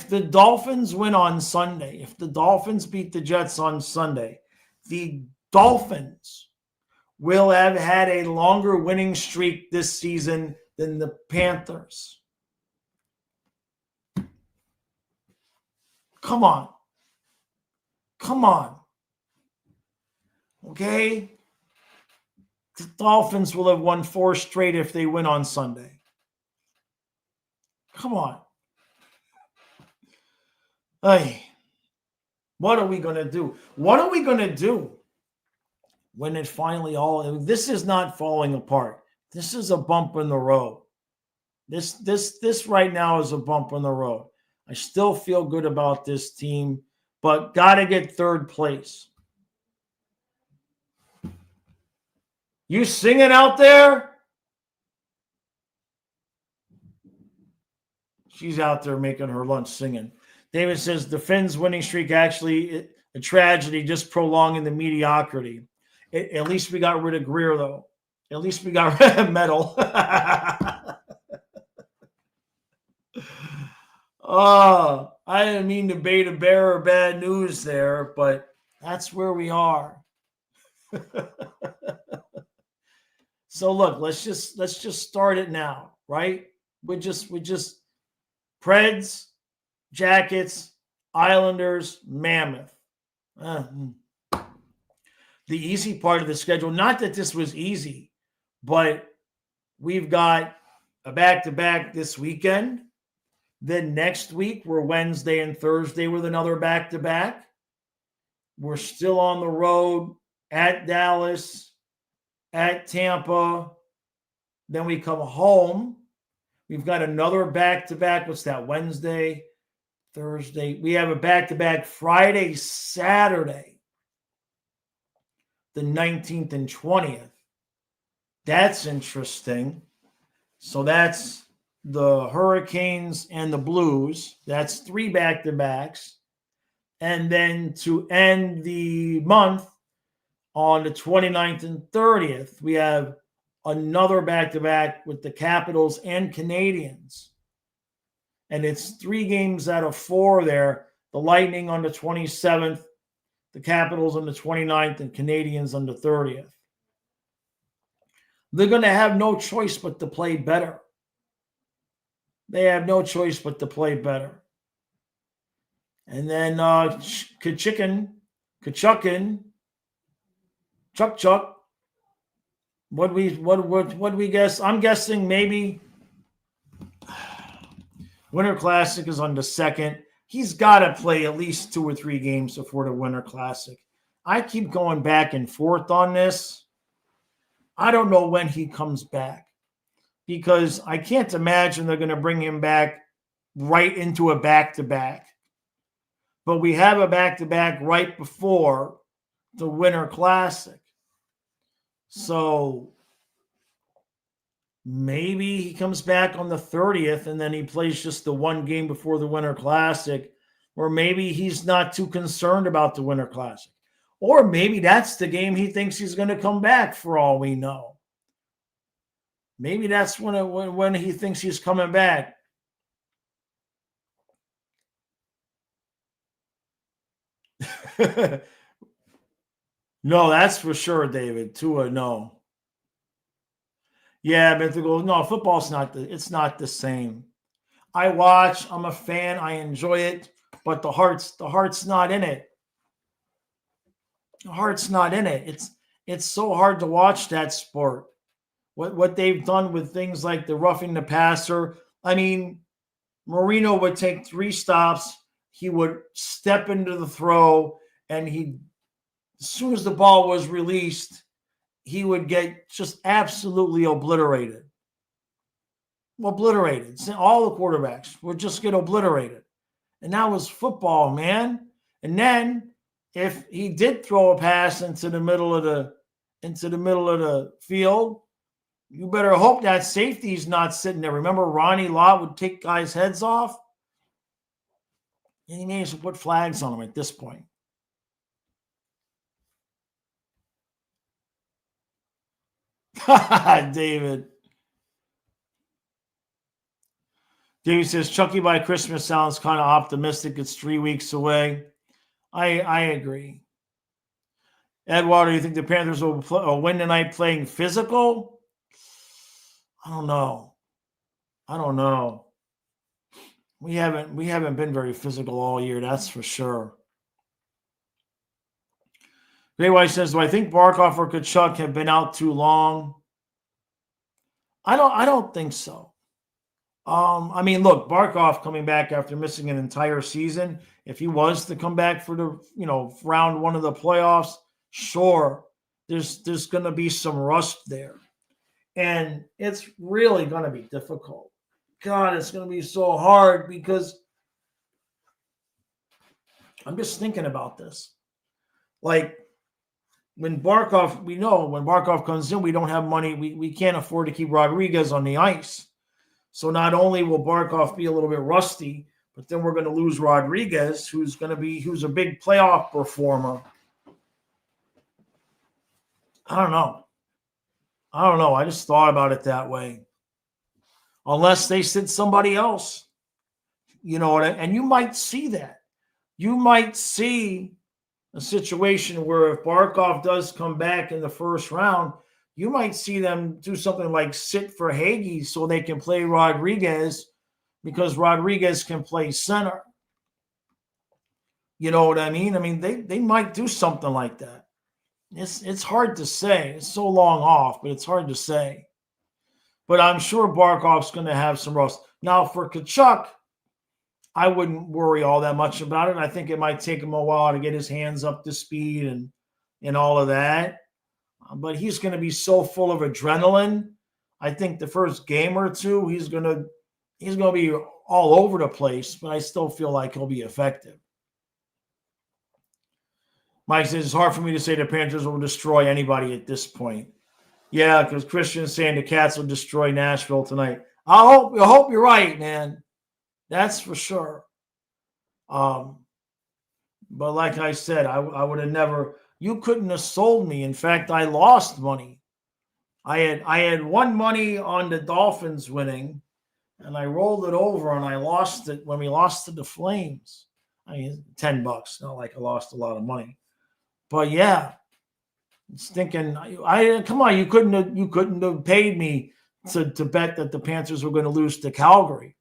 the Dolphins win on Sunday, if the Dolphins beat the Jets on Sunday, the Dolphins will have had a longer winning streak this season than the Panthers. Come on. Come on. Okay? The Dolphins will have won 4 straight if they win on Sunday. Come on. Hey, what are we going to do? What are we going to do when it finally this is not falling apart. This is a bump in the road. This right now is a bump in the road. I still feel good about this team, but got to get third place. You singing out there? She's out there making her lunch singing. David says the Finns winning streak actually a tragedy, just prolonging the mediocrity. At least we got rid of Greer, though. At least we got rid of Metal. Oh, I didn't mean to bait a bear or bad news there, but that's where we are. So look, let's just start it now, right? We just Preds, Jackets, Islanders, Mammoth. The easy part of the schedule, not that this was easy, but we've got a back-to-back this weekend. Then next week, we're Wednesday and Thursday with another back-to-back. We're still on the road at Dallas, at Tampa. Then we come home We've got another back-to-back. What's that? Wednesday, Thursday. We have a back-to-back Friday, Saturday, the 19th and 20th. That's interesting. So that's the Hurricanes and the Blues. That's 3 back-to-backs. And then to end the month on the 29th and 30th, we have another back-to-back with the Capitals and Canadiens. And it's 3 games out of 4 there. The Lightning on the 27th, the Capitals on the 29th, and Canadiens on the 30th. They're going to have no choice but to play better. They have no choice but to play better. And then Kachukin, Chuck. What we guess? I'm guessing maybe Winter Classic is on the 2nd. He's got to play at least 2 or 3 games before the Winter Classic. I keep going back and forth on this. I don't know when he comes back because I can't imagine they're going to bring him back right into a back-to-back. But we have a back-to-back right before the Winter Classic. So maybe he comes back on the 30th and then he plays just the 1 game before the Winter Classic, or maybe he's not too concerned about the Winter Classic. Or maybe that's the game he thinks he's going to come back for all we know. Maybe that's when he thinks he's coming back. No, that's for sure, David. Tua, no. Yeah, but no, football's it's not the same. I watch, I'm a fan, I enjoy it, but the heart's not in it. The heart's not in it. It's so hard to watch that sport. What they've done with things like the roughing the passer. I mean, Marino would take 3 stops, he would step into the throw, and as soon as the ball was released, he would get just absolutely obliterated. Obliterated. All the quarterbacks would just get obliterated. And that was football, man. And then if he did throw a pass into the middle of the field, you better hope that safety's not sitting there. Remember, Ronnie Lott would take guys' heads off? And he may as well put flags on them at this point. David says, Chucky by Christmas sounds kind of optimistic. It's 3 weeks away. I agree. Edward, do you think the Panthers will win tonight playing physical? I don't know. We haven't been very physical all year, that's for sure. Jay White says, do I think Barkov or Tkachuk have been out too long? I don't think so. I mean, look, Barkov coming back after missing an entire season, if he was to come back for the round 1 of the playoffs, sure, there's going to be some rust there. And it's really going to be difficult. God, it's going to be so hard because I'm just thinking about this. Like, when Barkov comes in, we don't have money. We can't afford to keep Rodriguez on the ice. So not only will Barkov be a little bit rusty, but then we're going to lose Rodriguez, who's a big playoff performer. I don't know. I just thought about it that way. Unless they sit somebody else, and you might see that. You might see a situation where if Barkov does come back in the first round, you might see them do something like sit for Hagee so they can play Rodriguez because Rodriguez can play center. You know what I mean? I mean, they might do something like that. It's hard to say. It's so long off, but it's hard to say. But I'm sure Barkov's going to have some rust. Now, for Tkachuk, I wouldn't worry all that much about it. I think it might take him a while to get his hands up to speed and all of that. But he's going to be so full of adrenaline. I think the first game or two, he's going to he's going to be all over the place, but I still feel like he'll be effective. Mike says, it's hard for me to say the Panthers will destroy anybody at this point. Yeah, because Christian's saying the Cats will destroy Nashville tonight. I hope you're right, man. That's for sure. But like I said, I would have never. You couldn't have sold me. In fact, I lost money. I had won money on the Dolphins winning, and I rolled it over, and I lost it when we lost to the Flames. I mean, $10. Not like I lost a lot of money, but yeah. It's thinking, come on, you couldn't have paid me to bet that the Panthers were going to lose to Calgary.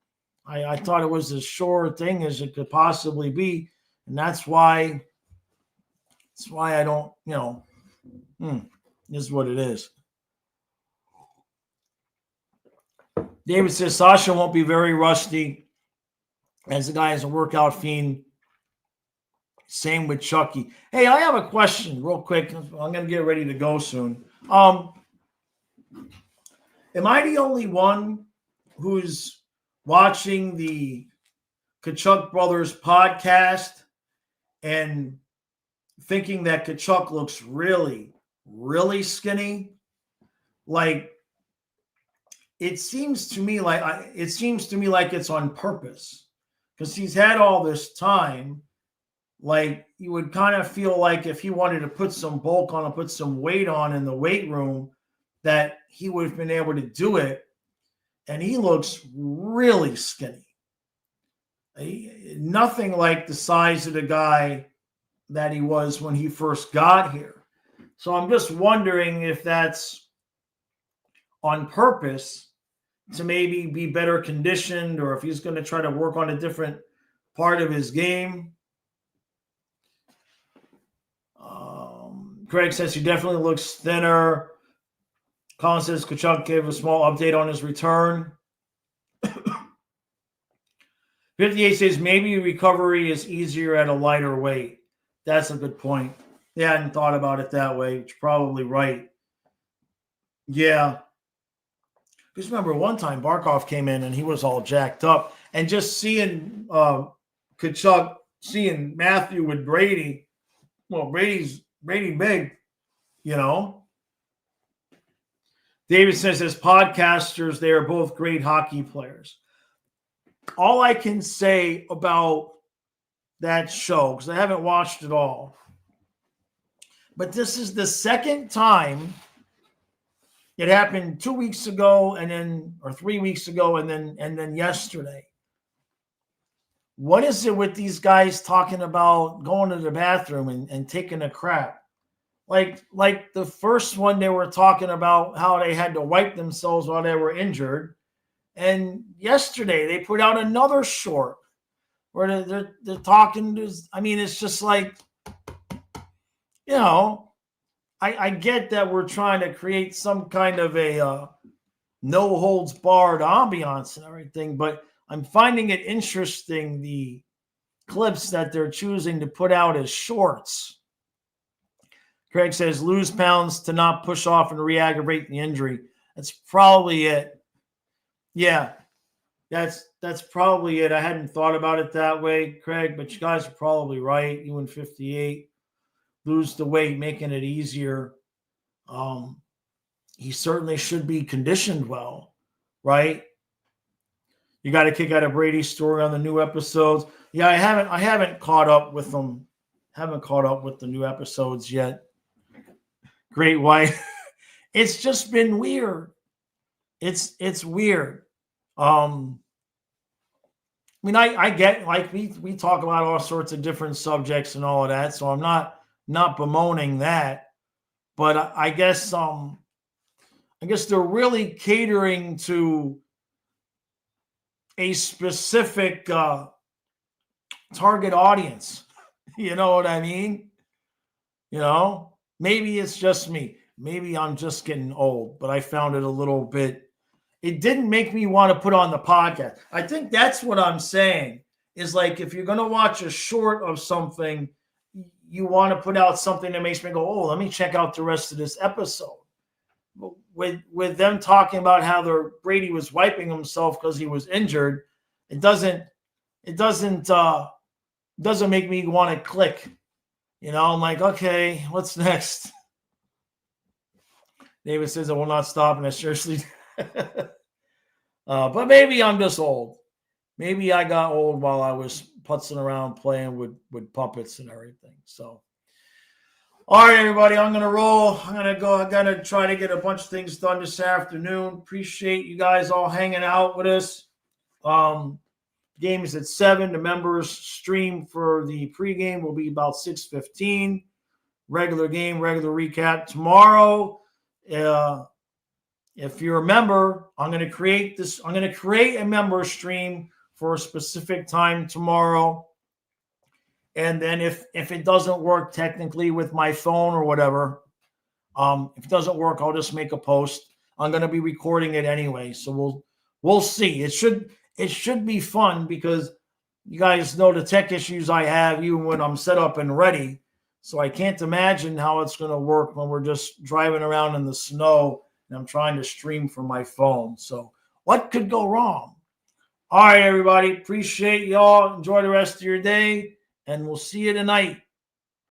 I thought it was as sure a thing as it could possibly be, and that's why I don't, is what it is. David says Sasha won't be very rusty, as the guy is a workout fiend. Same with Chucky. Hey, I have a question real quick. I'm going to get ready to go soon. Am I the only one who's watching the Kachuk Brothers podcast and thinking that Kachuk looks really, really skinny? Like, it seems to me like it's on purpose, because he's had all this time. Like, you would kind of feel like if he wanted to put some bulk on and put some weight on in the weight room, that he would have been able to do it. And he looks really skinny. Nothing like the size of the guy that he was when he first got here. So I'm just wondering if that's on purpose to maybe be better conditioned, or if he's going to try to work on a different part of his game. Craig says he definitely looks thinner. Colin says Kachuk gave a small update on his return. 58 says maybe recovery is easier at a lighter weight. That's a good point. Yeah, I hadn't thought about it that way. You're probably right. Yeah. Because remember, one time Barkov came in and he was all jacked up. And just seeing Kachuk, seeing Matthew with Brady, well, Brady big, David says, as podcasters, they are both great hockey players. All I can say about that show, because I haven't watched it all, but this is the second time. It happened 2 weeks ago, or 3 weeks ago, and then yesterday. What is it with these guys talking about going to the bathroom and taking a crap? Like the first one, they were talking about how they had to wipe themselves while they were injured. And yesterday they put out another short where they're talking to, it's just like, I get that we're trying to create some kind of a no holds barred ambiance and everything, but I'm finding it interesting, the clips that they're choosing to put out as shorts. Craig says, lose pounds to not push off and re-aggravate the injury. That's probably it. Yeah, that's probably it. I hadn't thought about it that way, Craig, but you guys are probably right. You and 58. Lose the weight, making it easier. He certainly should be conditioned well, right? You got a kick out of Brady's story on the new episodes. Yeah, I haven't caught up with them. Haven't caught up with the new episodes yet. Great White. It's just been weird. It's weird. I get, like, we talk about all sorts of different subjects and all of that, so I'm not bemoaning that, but I guess they're really catering to a specific target audience. You know what I mean? Maybe it's just me. Maybe I'm just getting old, but I found it a little bit. It didn't make me want to put on the podcast. I think that's what I'm saying, is like, if you're going to watch a short of something, you want to put out something that makes me go, oh, let me check out the rest of this episode. with them talking about how Brady was wiping himself because he was injured, it doesn't make me want to click. I'm like, okay, what's next? David says I will not stop, and I seriously. But maybe I'm just old. Maybe I got old while I was putzing around playing with puppets and everything. So, all right, everybody, I'm going to roll. I'm going to go. I got to try to get a bunch of things done this afternoon. Appreciate you guys all hanging out with us. Game is at 7. The members stream for the pregame will be about 6:15. Regular game, regular recap tomorrow. If you're a member, I'm going to create a member stream for a specific time tomorrow. And then if it doesn't work technically with my phone or whatever, if it doesn't work, I'll just make a post. I'm going to be recording it anyway, so we'll see. It should be fun because you guys know the tech issues I have even when I'm set up and ready. So I can't imagine how it's going to work when we're just driving around in the snow and I'm trying to stream from my phone. So what could go wrong? All right, everybody. Appreciate y'all. Enjoy the rest of your day, and we'll see you tonight.